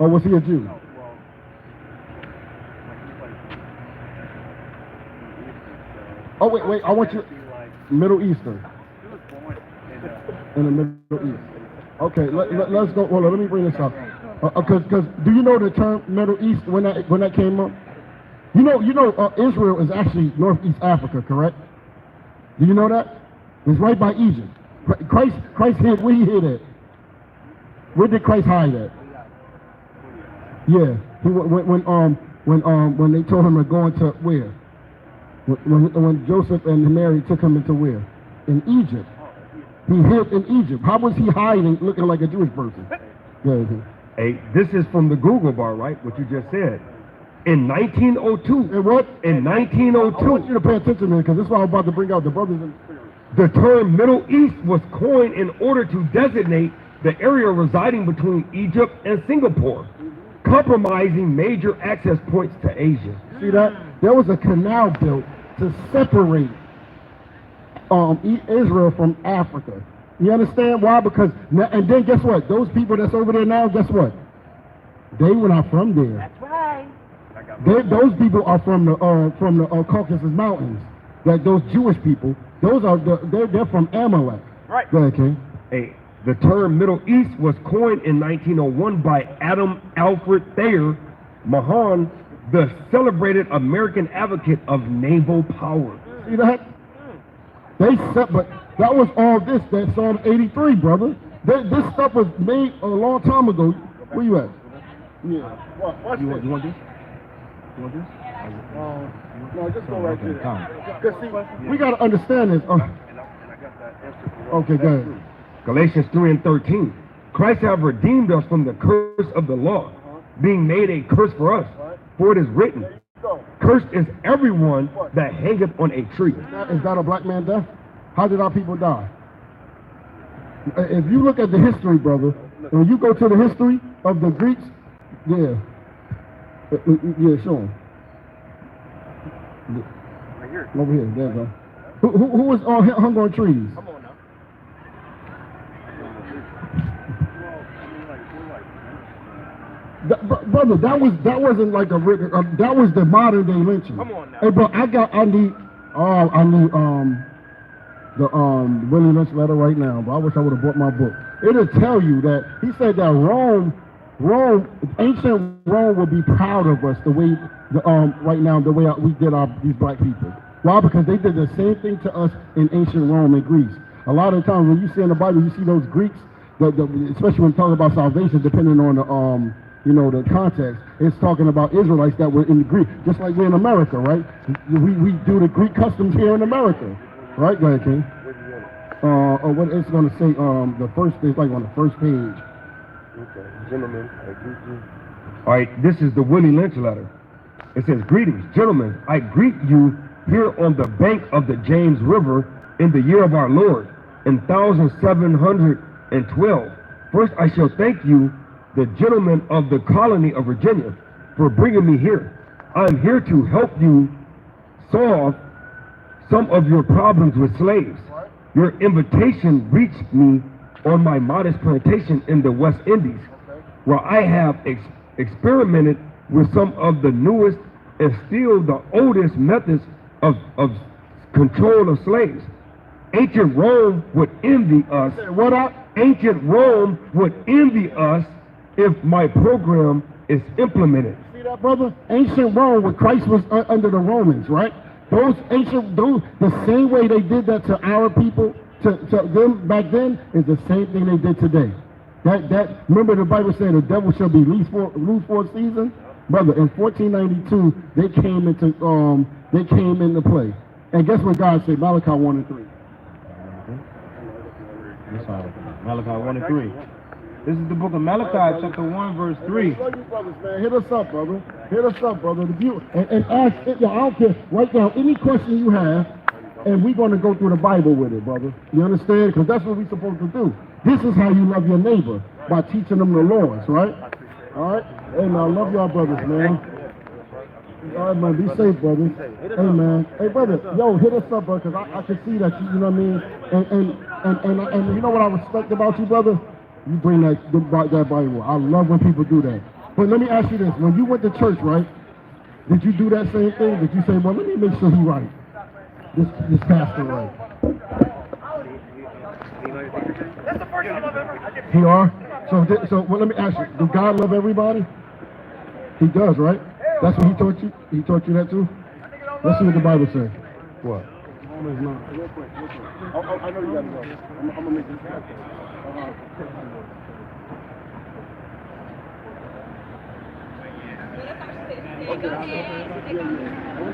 or was he a Jew? Oh wait, I want you Middle Eastern. In the Middle East. Okay, let's go. Hold on, let me bring this up. Because do you know the term Middle East when that came up? You know, Israel is actually Northeast Africa, correct? Do you know that? It's right by Egypt. Christ hid, where he hid at? Where did Christ hide at? Yeah, when they told him to go into where? When Joseph and Mary took him into where? In Egypt. He hid in Egypt. How was he hiding, looking like a Jewish person? Yeah. Hey, this is from the Google bar, right? What you just said. In 1902. And what? In 1902. I want you to pay attention, man, because this is what I'm about to bring out the brothers and the term Middle East was coined in order to designate the area residing between Egypt and Singapore, compromising major access points to Asia. See that? There was a canal built to separate Israel from Africa. You understand why? Because, and then guess what? Those people that's over there now, guess what? They were not from there. That's right. Those people are from the Caucasus Mountains. Those Jewish people, they're from Amalek. Right. Go ahead, King. Hey, the term Middle East was coined in 1901 by Adam Alfred Thayer Mahan, the celebrated American advocate of naval power. See that? But that was all this, that Psalm 83, brother. This stuff was made a long time ago. Where you at? Yeah. You want this? You want this? No, just go right there. Because see, we got to understand this. Okay, go ahead. Galatians 3:13. Christ have redeemed us from the curse of the law, being made a curse for us. For it is written, cursed is everyone that hangeth on a tree. Is that a black man death? How did our people die? If you look at the history, brother, when you go to the history of the Greeks, yeah, show them. Right here. Over here, there you go. Who was hung on trees? Come on now. Brother, that wasn't like a that was the modern day lynching. Come on now. Hey, bro, I need the Willie Lynch letter right now, but I wish I would have bought my book. It'll tell you that he said that ancient Rome would be proud of us the way right now the way we did these black people. Why? Because they did the same thing to us in ancient Rome and Greece. A lot of the times when you see in the Bible, you see those Greeks, especially when talking about salvation, depending on the context, it's talking about Israelites that were in the Greek, just like we're in America, right? We do the Greek customs here in America. Right, go ahead, King. What do you want? Or what it's going to say, the first, it's like on the first page. Okay. Gentlemen, I greet you. All right, this is the Willie Lynch letter. It says, greetings, gentlemen. I greet you here on the bank of the James River in the year of our Lord, in 1712. First, I shall thank you, the gentlemen of the colony of Virginia, for bringing me here. I am here to help you solve some of your problems with slaves. Your invitation reached me on my modest plantation in the West Indies, where I have experimented with some of the newest and still the oldest methods of control of slaves. Ancient Rome would envy us. What up? Ancient Rome would envy us if my program is implemented. See that, brother? Ancient Rome, when Christ was under the Romans, right? Those the same way they did that to our people, to them back then, is the same thing they did today. Remember the Bible saying the devil shall be loose for a season? Brother, in 1492, they came into play. And guess what God said? Malachi 1 and 3. Malachi 1 and 3. This is the book of Malachi, chapter 1, verse 3. Love you brothers, man. Hit us up, brother. Hit us up, brother. And ask, I don't care, write down any question you have, and we're going to go through the Bible with it, brother. You understand? Because that's what we're supposed to do. This is how you love your neighbor, by teaching them the laws, right? All right? Hey, man, I love y'all brothers, man. All right, man, be safe, brother. Hey, man. Hey, brother, yo, hit us up, brother, because I can see that you know what I mean? And you know what I respect about you, brother? You bring that Bible. I love when people do that. But let me ask you this. When you went to church, right, did you do that same thing? Did you say, well, let me make sure he right? This pastor right. That's the first time I've ever. He are? So well, let me ask you. Does God love everybody? He does, right? That's what he taught you? He taught you that too? Let's see what the Bible says. What? Romans 9. Real quick. I know you got to go. I'm going to make this happen.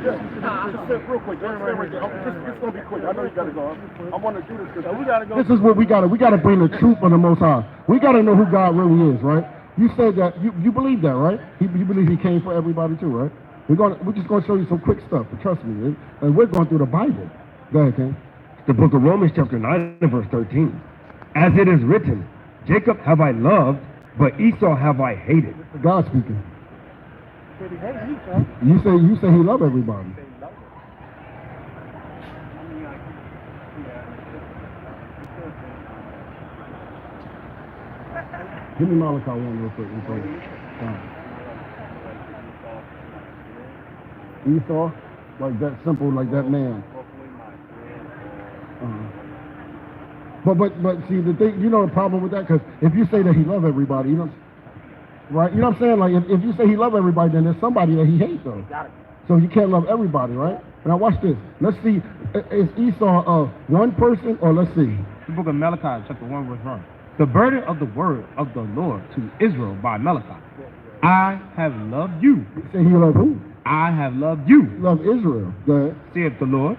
Just sit real quick. Just stay right there. It's going to be quick. I know you got to go. I want to do this because we got to go. This is what we got to. We got to bring the truth of the Most High. We got to know who God really is, right? You said that you believe that, right? You believe He came for everybody too, right? We're just going to show you some quick stuff. But trust me, and we're going through the Bible. Go ahead, King. The book of Romans, chapter 9, and verse 13. As it is written, Jacob have I loved, but Esau have I hated. God speaking. You say He love everybody. Give me Malachi 1 real quick. Esau, like that simple, like that man. But see the thing, you know the problem with that, because if you say that He love everybody, you know, right? You know what I'm saying? Like if you say He love everybody, then there's somebody that He hates though. So you can't love everybody, right? Now watch this. Let's see, is Esau one person, or let's see. The book of Malachi, chapter 1, verse 1. The burden of the word of the Lord to Israel by Malachi. I have loved you. You say He love who? I have loved you. Love Israel. Go ahead. Saith the Lord.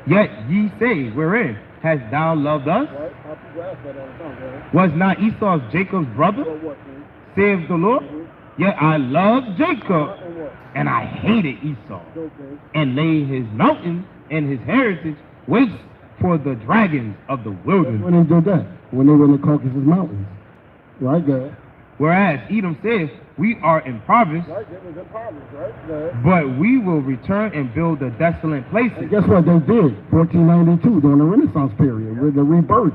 Yet ye say, wherein hast thou loved us? Was not Esau Jacob's brother? Saith the Lord. Yet I loved Jacob, and I hated Esau, and laid his mountains and his heritage waste for the dragons of the wilderness. When they did that? When they were in the Caucasus Mountains. Right, go ahead. Whereas Edom says, we are impoverished, but we will return and build the desolate places. And guess what they did? 1492, during the Renaissance period, with the rebirth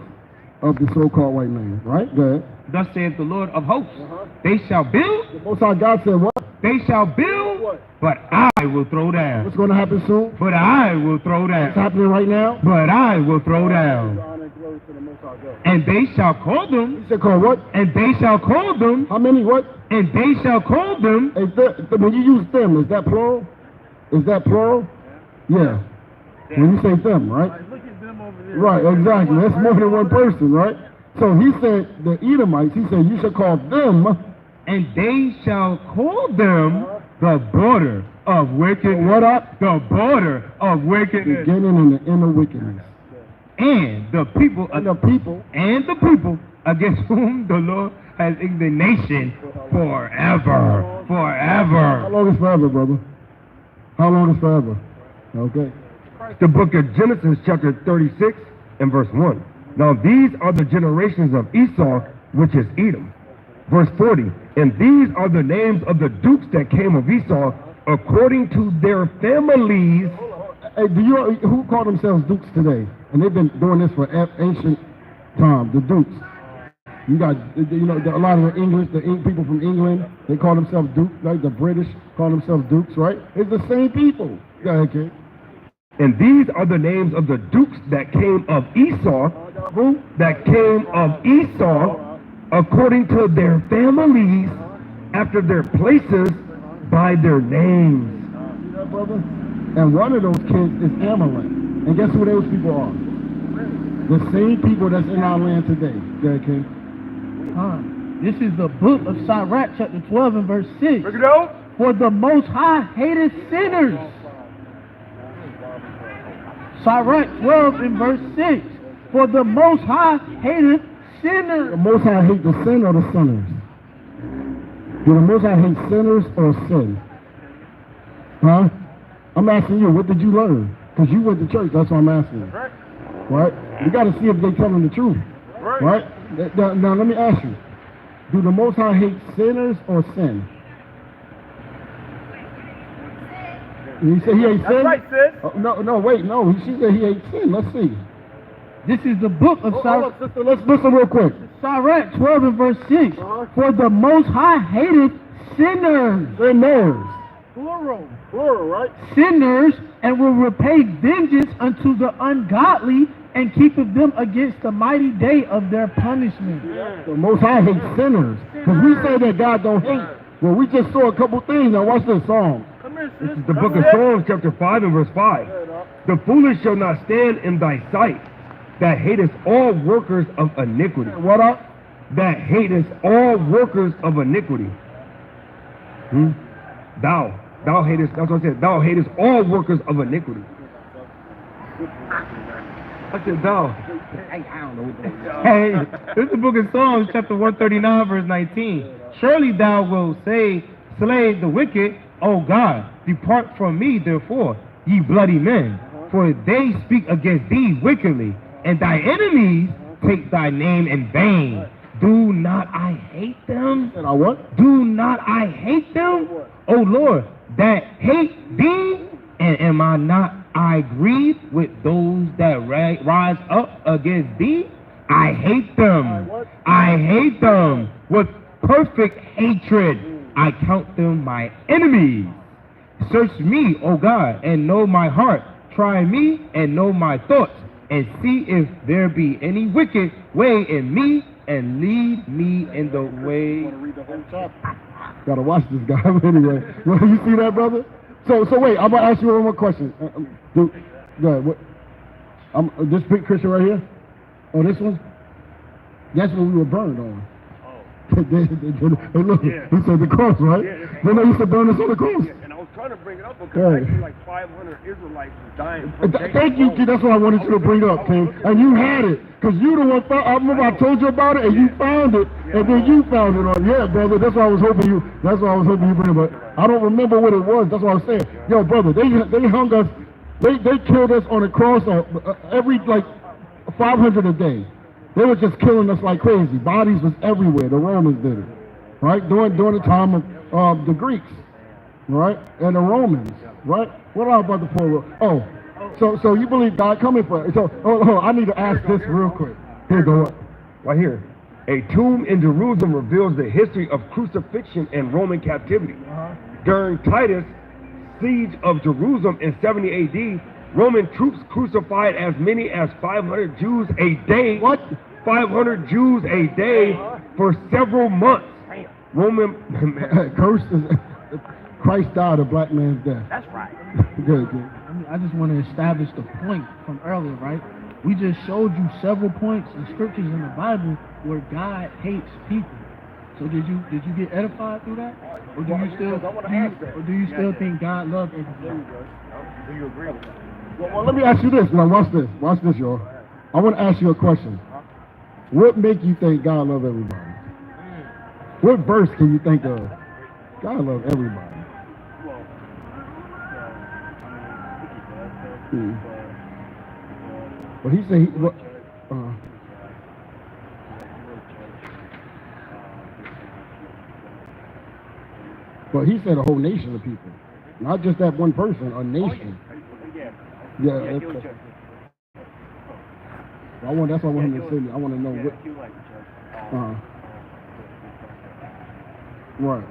of the so-called white man. Right, go ahead. Thus saith the Lord of hosts, they shall build. The Most High God said what? They shall build, but I will throw down. What's going to happen soon? But I will throw down. What's happening right now? But I will throw down. And they shall call them. He said call what? And they shall call them. How many what? And they shall call them. When you use them, is that plural? Is that plural? Yeah. When you say them, right? Right, exactly. That's more than one person, right? So he said, the Edomites, he said, you shall call them. And they shall call them the border of wickedness. What up? The border of wickedness. Beginning in the inner wickedness. and the people against whom the Lord has indignation forever. How Forever. long is forever, brother? How long is forever? Okay. The book of Genesis, chapter 36 and verse 1. Now these are the generations of Esau, which is Edom. Verse 40. And these are the names of the dukes that came of Esau, according to their families. Hey, who call themselves dukes today? And they've been doing this for ancient time. The dukes. You got, a lot of the English, people from England, they call themselves dukes. Like the British call themselves dukes, right? It's the same people. Go ahead, kid. And these are the names of the dukes that came of Esau, that came of Esau, according to their families, after their places, by their names. See that, brother? And one of those kids is Amalek. And guess who those people are? The same people that's in our land today. Go ahead, kid. This is the book of Sirach, chapter 12 and verse 6. Bring it out. For the Most High hated sinners. Sirach 12 and verse 6. For the Most High hated sinners. The Most High hate the sin or the sinners? Do the Most High hate sinners or sin? Huh? I'm asking you, what did you learn? Because you went to church, that's what I'm asking you. Right? You got to see if they're telling the truth. Right? Now, let me ask you. Do the Most High hate sinners or sin? He said he hates sin? That's right, sis. No. She said he hates sin. Let's see. This is the book of Sirach. Sister, let's listen real quick. Sirach 12 and verse 6. For the Most High hated sinners. Sinners. Plural. Plural, right? Sinners, and will repay vengeance unto the ungodly, and keepeth them against the mighty day of their punishment. The Most High hates sinners. Because we say that God don't hate. Well, we just saw a couple things. Now watch this song. This is the book of Psalms, chapter 5 and verse 5. The foolish shall not stand in thy sight, that hateth all workers of iniquity. What up? That hateth all workers of iniquity. Thou hatest, that's what I said, thou hatest all workers of iniquity. I said thou. Hey, this is the book of Psalms, chapter 139, verse 19. Surely thou wilt slay the wicked, O God. Depart from me, therefore, ye bloody men, for they speak against thee wickedly, and thy enemies take thy name in vain. Do not I hate them? And I what? Do not I hate them? O Lord, that hate thee, and am I not I grieved with those that rise up against thee? I hate them. I hate them with perfect hatred. I count them my enemies. Search me, O God, and know my heart. Try me and know my thoughts, and see if there be any wicked way in me, and lead me in the way. Gotta watch this guy anyway. Well, you see that, brother? So wait, I'm gonna ask you one more question. Go ahead. What? This big Christian right here? Oh, this one? That's what we were burned on. Hey, look, he said the cross, right? Then they used to burn us on the cross. And I was trying to bring it up because actually like 500 Israelites were dying. Thank you, Kid. That's what I wanted you to bring up, King. And you had it. Because you the one, I remember I told you about it, and you found it, and then you found it on. Yeah, brother, that's what I was hoping you bring it. But I don't remember what it was. That's what I was saying. Yo, brother, they hung us, they killed us on the cross every, like, 500 a day. They were just killing us like crazy. Bodies was everywhere. The Romans did it, right? During the time of the Greeks, right? And the Romans, right? What about the poor? Oh, so you believe God coming for it? So, I need to ask this real quick. Here, go up. Right here. A tomb in Jerusalem reveals the history of crucifixion and Roman captivity. During Titus' siege of Jerusalem in 70 AD, Roman troops crucified as many as 500 Jews a day. What? 500 Jews a day for several months. Roman Cursed. Christ died a black man's death. That's right. Good. I just want to establish the point from earlier, right? We just showed you several points in scriptures in the Bible where God hates people. So did you get edified through that, or do you still think God loves everybody? Do you agree with that? Well, let me ask you this. Now, watch this. Watch this, y'all. I want to ask you a question. What make you think God love everybody? What verse can you think of? God love everybody. But he said, but he said a whole nation of people, not just that one person, a nation. Yeah. That's why I want him to say me. I want to know what. Right.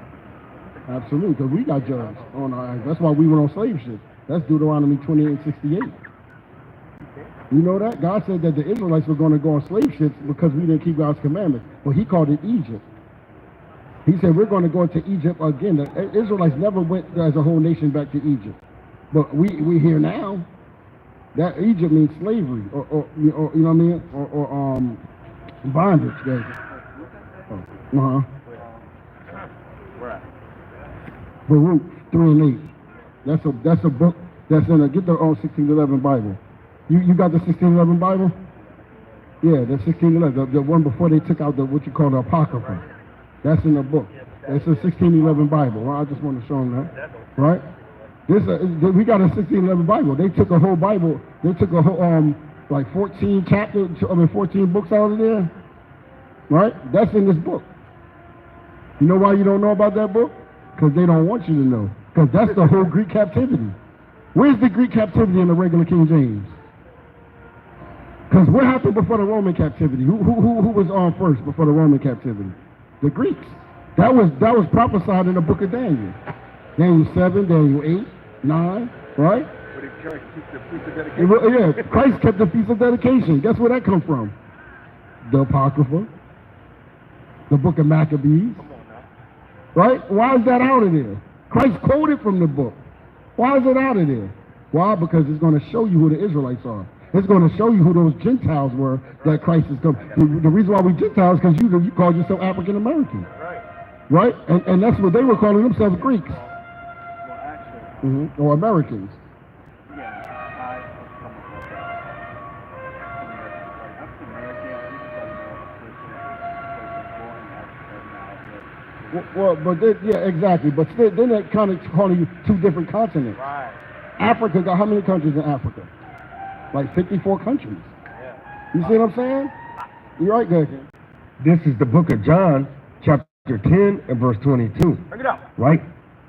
Absolutely, because we got judged on our eyes. That's why we went on slave ships. That's Deuteronomy 28:68. You know that? God said that the Israelites were going to go on slave ships because we didn't keep God's commandments. But he called it Egypt. He said we're going to go into Egypt again. The Israelites never went as a whole nation back to Egypt. But we here now. That Egypt means slavery, or you know what I mean? Or bondage. Baruch 3:8. That's a book that's in get the 1611 Bible. You got the 1611 Bible? Yeah, the 1611, the one before they took out the what you call the Apocrypha. That's in the book. It's a 1611 Bible. Well, I just want to show them that, right? We got a 1611 Bible. They took a whole Bible. They took a whole like 14 chapters, 14 books out of there, right? That's in this book. You know why you don't know about that book? Because they don't want you to know. Because that's the whole Greek captivity. Where's the Greek captivity in the regular King James? Because what happened before the Roman captivity? Who was on first before the Roman captivity? The Greeks. That was prophesied in the book of Daniel. Daniel 7, Daniel 8, 9, right? But if Christ keeps the feast of dedication. Yeah, Christ kept the feast of dedication. Guess where that come from? The Apocrypha. The book of Maccabees. Right? Why is that out of there? Christ quoted from the book. Why is it out of there? Why? Because it's going to show you who the Israelites are. It's going to show you who those Gentiles were that Christ is coming. The reason why we Gentiles is because you called yourself African American. Right? And that's what they were calling themselves, Greeks. Or Americans. Well, but exactly. But still, then that kind of calling you two different continents. Right. Africa got how many countries in Africa? Like 54 countries. Yeah. You see what I'm saying? You're right, Greg. This is the book of John, chapter 10 and verse 22. Bring it up. Right?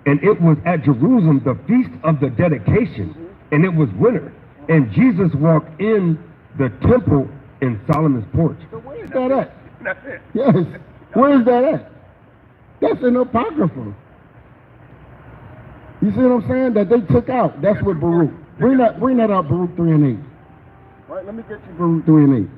And it was at Jerusalem the feast of the dedication, and it was winter. And Jesus walked in the temple in Solomon's porch. So where is that at? That's it. Yes. Where is that at? That's in the Apocrypha. You see what I'm saying? That they took out. That's what Baruch. Bring that out, Baruch 3 and 8. Right, let me get you Baruch 3 and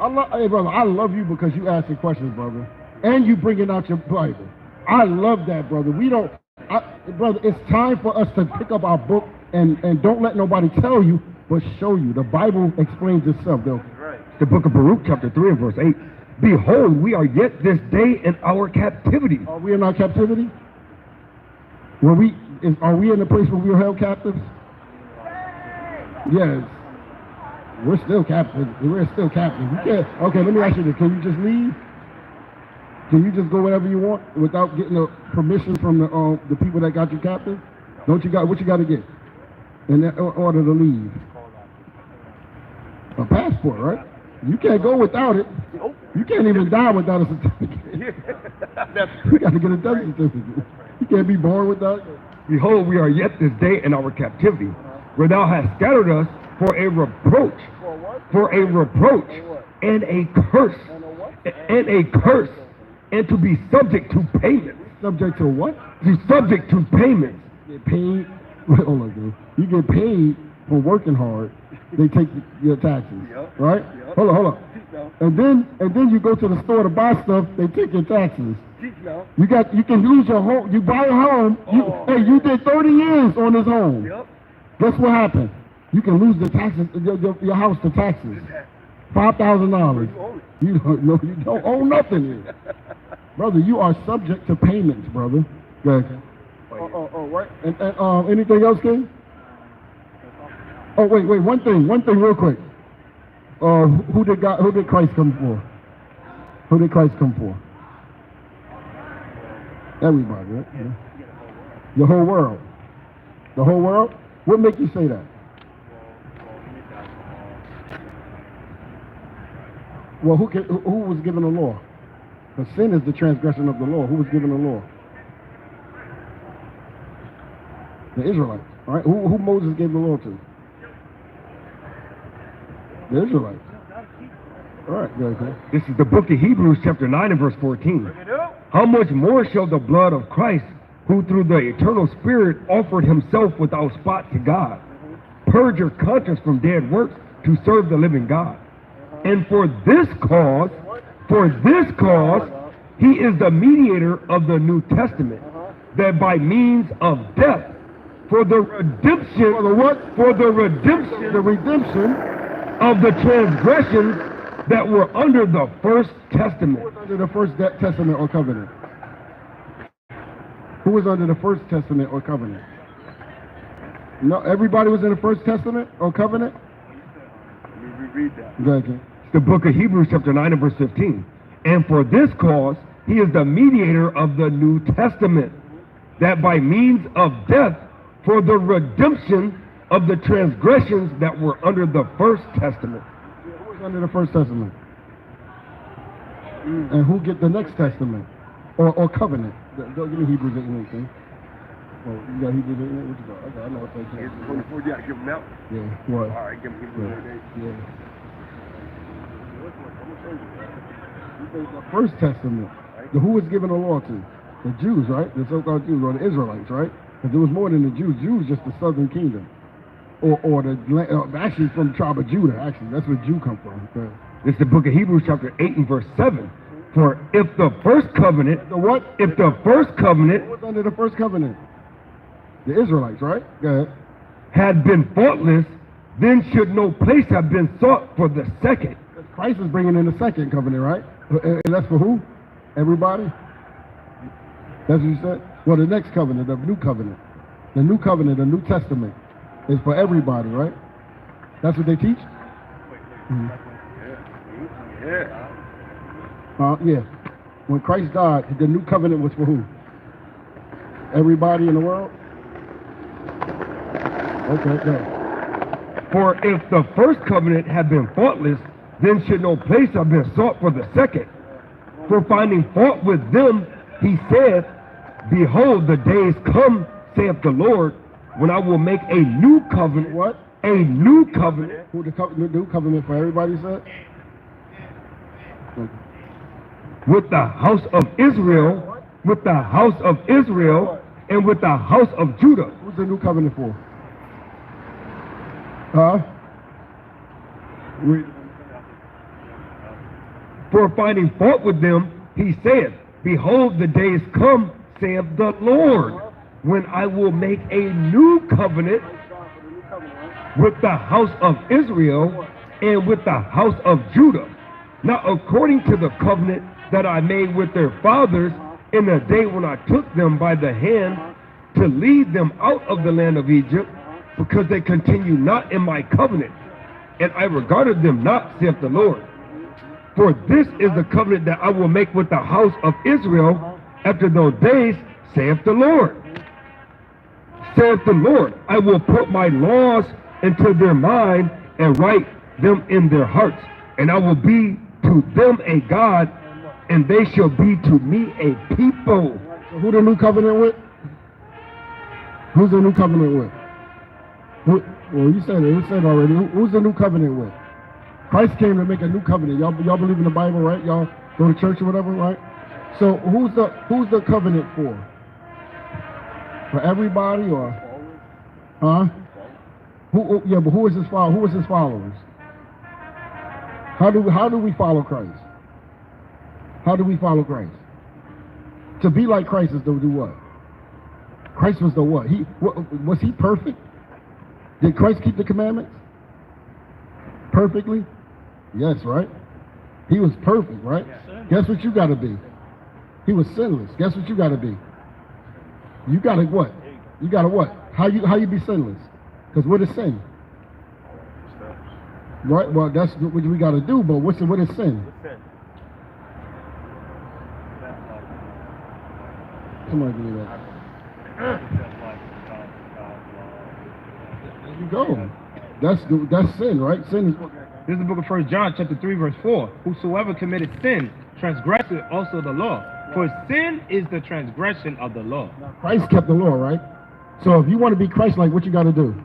8. Hey, brother, I love you because you asking questions, brother. And you bringing out your Bible. I love that, brother. Brother, it's time for us to pick up our book and don't let nobody tell you, but show you. The Bible explains itself, though. Right. The book of Baruch, chapter 3 and verse 8. Behold, we are yet this day in our captivity. Are we in our captivity? Are we in the place where we were held captives? Yes. We're still captive. We're still captive. We can't. Okay, let me ask you this. Can you just leave? Can you just go wherever you want without getting a permission from the people that got you captive? What you got to get in order to leave? A passport, right? You can't go without it. You can't even die without a certificate. You got to get a death certificate. You can't be born without it. Behold, we are yet this day in our captivity, where thou hast scattered us for a reproach, and a curse, and to be subject to payment. Subject to what? Subject to payment. Get paid. Hold on, dude. You get paid for working hard. They take your taxes, right? Hold on. And then you go to the store to buy stuff. They take your taxes. You can lose your home. You buy a home. You did 30 years on this home. Guess what happened? You can lose the taxes, your house to taxes. $5,000. You don't owe nothing here. Brother, you are subject to payments, brother. Good. Right. And anything else, King? Oh, wait, one thing real quick. Who did Christ come for? Who did Christ come for? Everybody, right? Yeah. The whole world. The whole world? What make you say that? Well, who was given the law? The sin is the transgression of the law. Who was given the law? The Israelites. All right. Who Moses gave the law to? The Israelites. All right. Okay. This is the book of Hebrews, chapter 9 and verse 14. How much more shall the blood of Christ, who through the eternal Spirit offered himself without spot to God, purge your conscience from dead works to serve the living God? And for this cause, he is the mediator of the New Testament, that by means of death, for the redemption, the redemption of the transgressions that were under the first testament. Who was under the first testament or covenant? Who was under the first testament or covenant? No, everybody was in the first testament or covenant? Let me reread that. Go ahead. It's the book of Hebrews, chapter 9 and verse 15. And for this cause, he is the mediator of the New Testament, that by means of death, for the redemption of the transgressions that were under the first testament. Who was under the first testament? And who get the next testament? Or covenant? Don't give me Hebrews 8 and 18. Oh, you got Hebrews 8 and 8? What you got? Okay, I know what that is. 24, you gotta give them out. Yeah, what? All right, give them Hebrews 8 and 8. Yeah. The first testament. Who was given the law to? The Jews, right? The so-called Jews, or the Israelites, right? Because there was more than the Jews. Jews just the southern kingdom. Or the actually from the tribe of Judah, actually. That's where Jew come from. Okay. This is the book of Hebrews, chapter 8 and verse 7. For if the first covenant... The what? If the first covenant... Who was under the first covenant? The Israelites, right? Go ahead. Had been faultless, then should no place have been sought for the second. Christ is bringing in the second covenant, right? And that's for who? Everybody? That's what you said? Well, the next covenant, the new covenant. The new covenant, the New Testament is for everybody, right? That's what they teach? Yeah. When Christ died, the new covenant was for who? Everybody in the world? Okay, go. For if the first covenant had been faultless, then should no place have been sought for the second. For finding fault with them, he said, Behold, the days come, saith the Lord, when I will make a new covenant. What? A new covenant. Who the new covenant for everybody said? With the house of Israel, with the house of Israel, and with the house of Judah. Who's the new covenant for? Huh? For finding fault with them, he said, Behold, the days come, saith the Lord, when I will make a new covenant with the house of Israel and with the house of Judah, not according to the covenant that I made with their fathers in the day when I took them by the hand to lead them out of the land of Egypt, because they continue not in my covenant, and I regarded them not, saith the Lord. For this is the covenant that I will make with the house of Israel after those days, saith the Lord. Saith the Lord, I will put my laws into their mind and write them in their hearts, and I will be to them a God, and they shall be to me a people. So who the new covenant with? Who's the new covenant with? Well, you said it. You said it already. Who's the new covenant with? Christ came to make a new covenant. Y'all believe in the Bible, right? Y'all go to church or whatever, right? So who's the covenant for? For everybody, or huh? Yeah, but who is his follower? Who is his followers? How do we follow Christ? How do we follow Christ? To be like Christ is to do what? Christ was the what? Was he perfect? Did Christ keep the commandments? Perfectly? Yes, right? He was perfect, right? Guess what you got to be? He was sinless. Guess what you got to be? You got to what? You got to what? How you be sinless? Because what is sin? Right. Well, that's what we got to do. But what is sin? Somebody give me that. There you go. That's sin, right? Sin is. This is the book of 1 John, chapter 3, verse 4. Whosoever committed sin transgresseth also the law. For sin is the transgression of the law. Christ kept the law, right? So if you want to be Christ-like, what you got to do?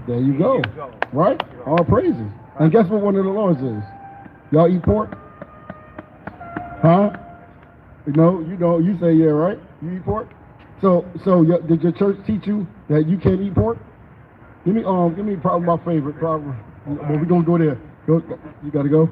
There you go. Right? All praises. And guess what one of the laws is? Y'all eat pork? Huh? You say yeah, right? You eat pork? So did your church teach you that you can't eat pork? Give me probably my favorite problem. Well, we're gonna go there. You gotta go?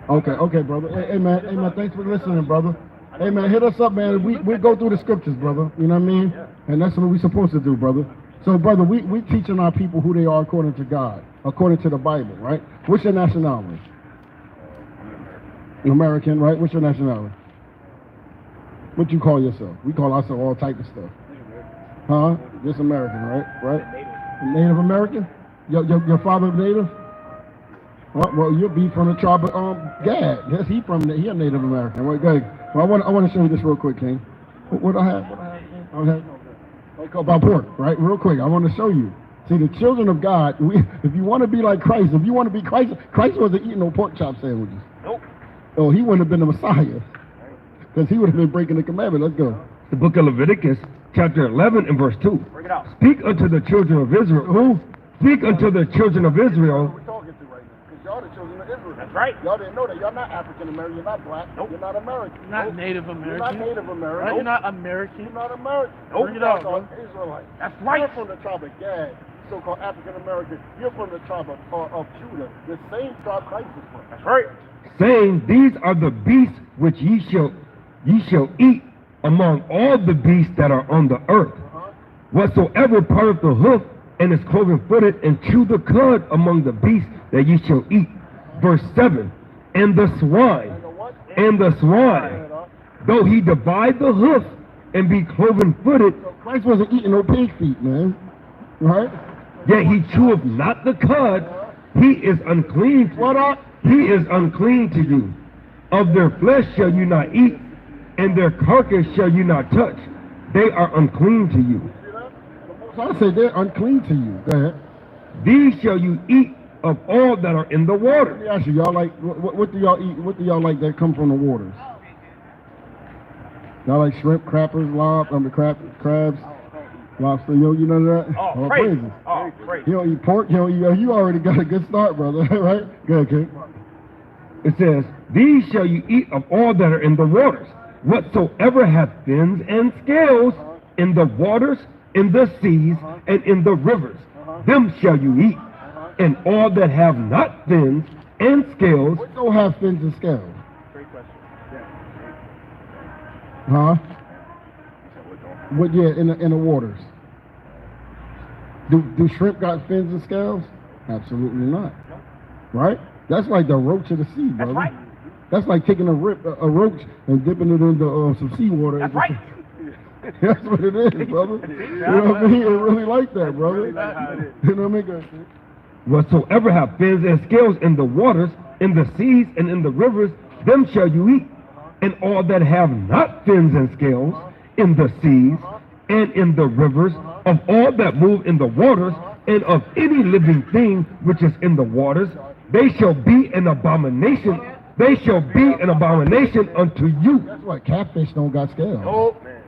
Okay, brother. Hey man, thanks for listening, brother. Hey man, hit us up, man. We go through the scriptures, brother. You know what I mean? And that's what we're supposed to do, brother. So brother, we teaching our people who they are according to God, according to the Bible, right? What's your nationality? American, right? What's your nationality? What you call yourself? We call ourselves all type of stuff. Huh? Just American, right? Native American? Your father Native? Well, you'll be from the tribe of Gad. Yes, he a Native American. Right, go ahead. Well, I want to show you this real quick, King. What I have? About pork, right? Real quick, I want to show you. See, the children of God, if you want to be like Christ, Christ wasn't eating no pork chop sandwiches. Nope. Oh, he wouldn't have been the Messiah. Because he would have been breaking the commandment. Let's go. The book of Leviticus, chapter 11 and verse 2. Bring it out. Speak unto the children of Israel. Who? Speak unto the children of Israel. Who we're talking to right now. Because y'all the children of Israel. That's right. Y'all didn't know that. Y'all not African American. You're not black. Nope. You're not American. You're not Nope. Native You're American. not Native American. Right? You're not American. You're not American. Nope. Bring it out, You're bro. Israelite. That's right. You're from the tribe of Gad, so-called African American. You're from the tribe of Judah, the same tribe Christ is from. That's right. Saying, these are the beasts which ye shall eat among all the beasts that are on the earth. Whatsoever parteth the hoof and is cloven-footed, and chew the cud among the beasts that ye shall eat. Verse 7. And the swine, though he divide the hoof and be cloven-footed, So Christ wasn't eating no pig feet, man. Right? yet he cheweth not the cud, he is unclean. What up? He is unclean to you. Of their flesh shall you not eat, and their carcass shall you not touch. They are unclean to you. So I said they're unclean to you. Go ahead. These shall you eat of all that are in the Let water. me ask you, y'all like, what do y'all eat? What do y'all like that come from the waters? Y'all like shrimp, crabs, crabs, lobster, you know that? Oh, All praise. praises. Oh, praise. You don't eat pork, you don't eat, you already got a good start, brother, right? Good, King. It says, these shall you eat of all that are in the waters. Whatsoever hath fins and scales in the waters, in the seas, and in the rivers, them shall you eat. And all that have not fins and scales, What don't have fins and scales? Great question. Huh? What, yeah, in the waters. Do shrimp got fins and scales? Absolutely not. Right? That's like the roach of the sea, brother. right. That's like taking a roach and dipping it into some seawater. That's right. That's what it is, brother. You know what I mean? It really like that, brother. You know what I mean? whatsoever have fins and scales in the waters, in the seas, and in the rivers, them shall you eat. And all that have not fins and scales in the seas and in the rivers, of all that move in the waters, and of any living thing which is in the waters, they shall be an abomination. They shall be an abomination unto you. That's why catfish don't got scales. Oh, man.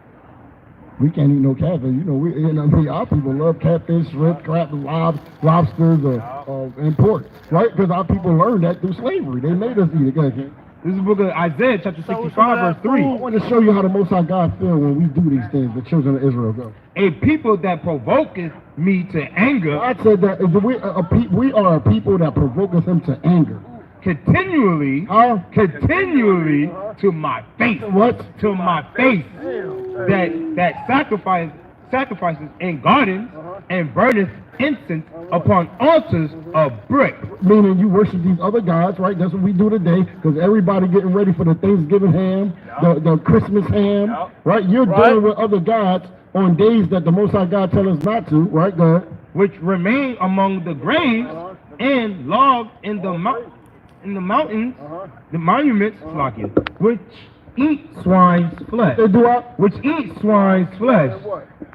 We can't eat no catfish. Our people love catfish, shrimp, crab, lobsters, and pork, right? Because our people learned that through slavery. They made us eat it. Go ahead, King. This is the book of Isaiah, chapter 65, verse 3. I want to show you how the Most High God feel when we do these things. The children of Israel go. A people that provoketh me to anger God said that we are a people that provoketh him to anger. continually to my face. What? To my face. That sacrifices in gardens and burneth incense upon altars of brick. Meaning you worship these other gods, right? That's what we do today, because everybody getting ready for the Thanksgiving ham, the Christmas ham, right? You're dealing with other gods on days that the Most High God tell us not to, right? Go ahead. which remain among the graves and logged in the mountains, the monuments, which eat swine's flesh, They do what? which eat swine's flesh,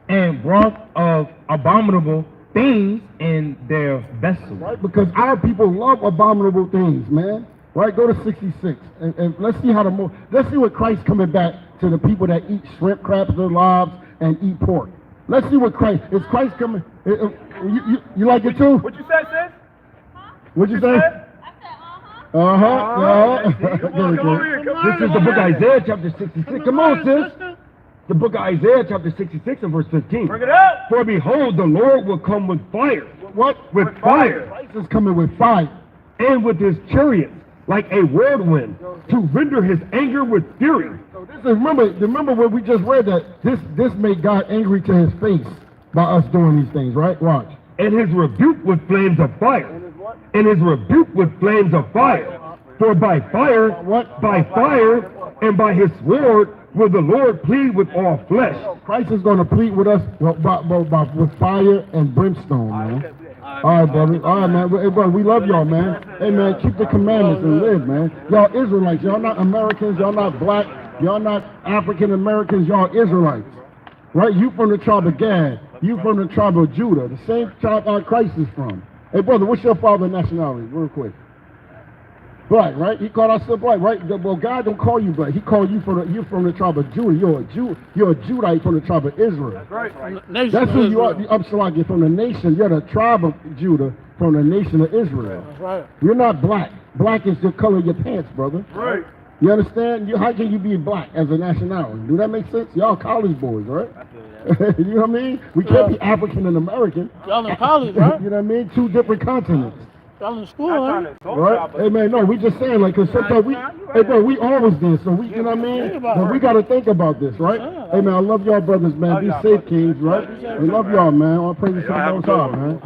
and broth of abominable things in their vessels. Right? Because our people love abominable things, man. Right? Go to 66 and let's see how let's see what Christ coming back to the people that eat shrimp, crabs, and lobs and eat pork. Let's see what Christ is. Christ coming? You like it too? What you said, sis? What'd you say? I said, This is the book of Isaiah chapter 66. Come on, sis. The book of Isaiah chapter 66 and verse 15. Bring it up. For behold, the Lord will come with fire. What? With fire. Christ is coming with fire. And with his chariots like a whirlwind to render his anger with fury. So this is, remember what we just read, that this made God angry to his face by us doing these things, right? Watch. And his rebuke with flames of fire. And his rebuke with flames of fire. For by fire, by fire, and by his sword will the Lord plead with all flesh. Christ is going to plead with us with fire and brimstone, man. All right, brother. All right, man. Hey, brother, we love y'all, man. Hey, man, keep the commandments and live, man. Y'all Israelites. Y'all not Americans. Y'all not black. Y'all not African Americans. Y'all Israelites. Right? You from the tribe of Gad. You from the tribe of Judah. The same tribe our Christ is from. Hey, brother, what's your father's nationality? Real quick. Black, right? He called us black, right? Well, God don't call you black. He called you from the tribe of Judah. You're a Jew. You're a Judite from the tribe of Israel. That's right. That's who you are. You're from the nation. You're the tribe of Judah from the nation of Israel. That's right. You're not black. Black is the color of your pants, brother. Right. You understand? How can you be black as a nationality? Do that make sense? Y'all college boys, right? You know what I mean? We can't be African and American. Y'all in college, right? You know what I mean? Two different continents. Y'all in school, right? Right? Hey, man, no, we just saying, like, because sometimes hey, bro, we always did, so we, you know what I mean? But we got to think about this, right? Hey, man, I love y'all brothers, man. Be safe, kings, right? We love y'all, man. All praises to the Most High, man.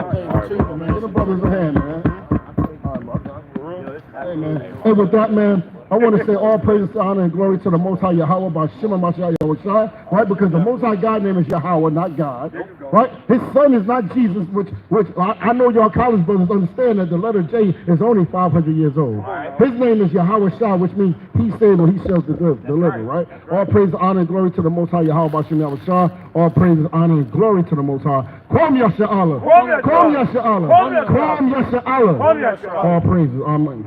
Give the brothers a hand, man. Hey, man. Hey, with that, man, I want to say all praises, honor, and glory to the Most High Yahawah, Bashima Mashiach Yahushua, right? Because the Most High God name is Yahawah, not God, right? His son is not Jesus, which I know y'all college brothers understand that the letter J is only 500 years old. His name is Yahawashi, which means he saved or he shall deliver, right? All praise, honor, and glory to the Most High Yahawah, Bashima Yahushua. All praise, honor, and glory to the Most High. Kwam Yasha Allah. Kwam Yasha Allah. Kwam Yasha Allah. All praises, amen.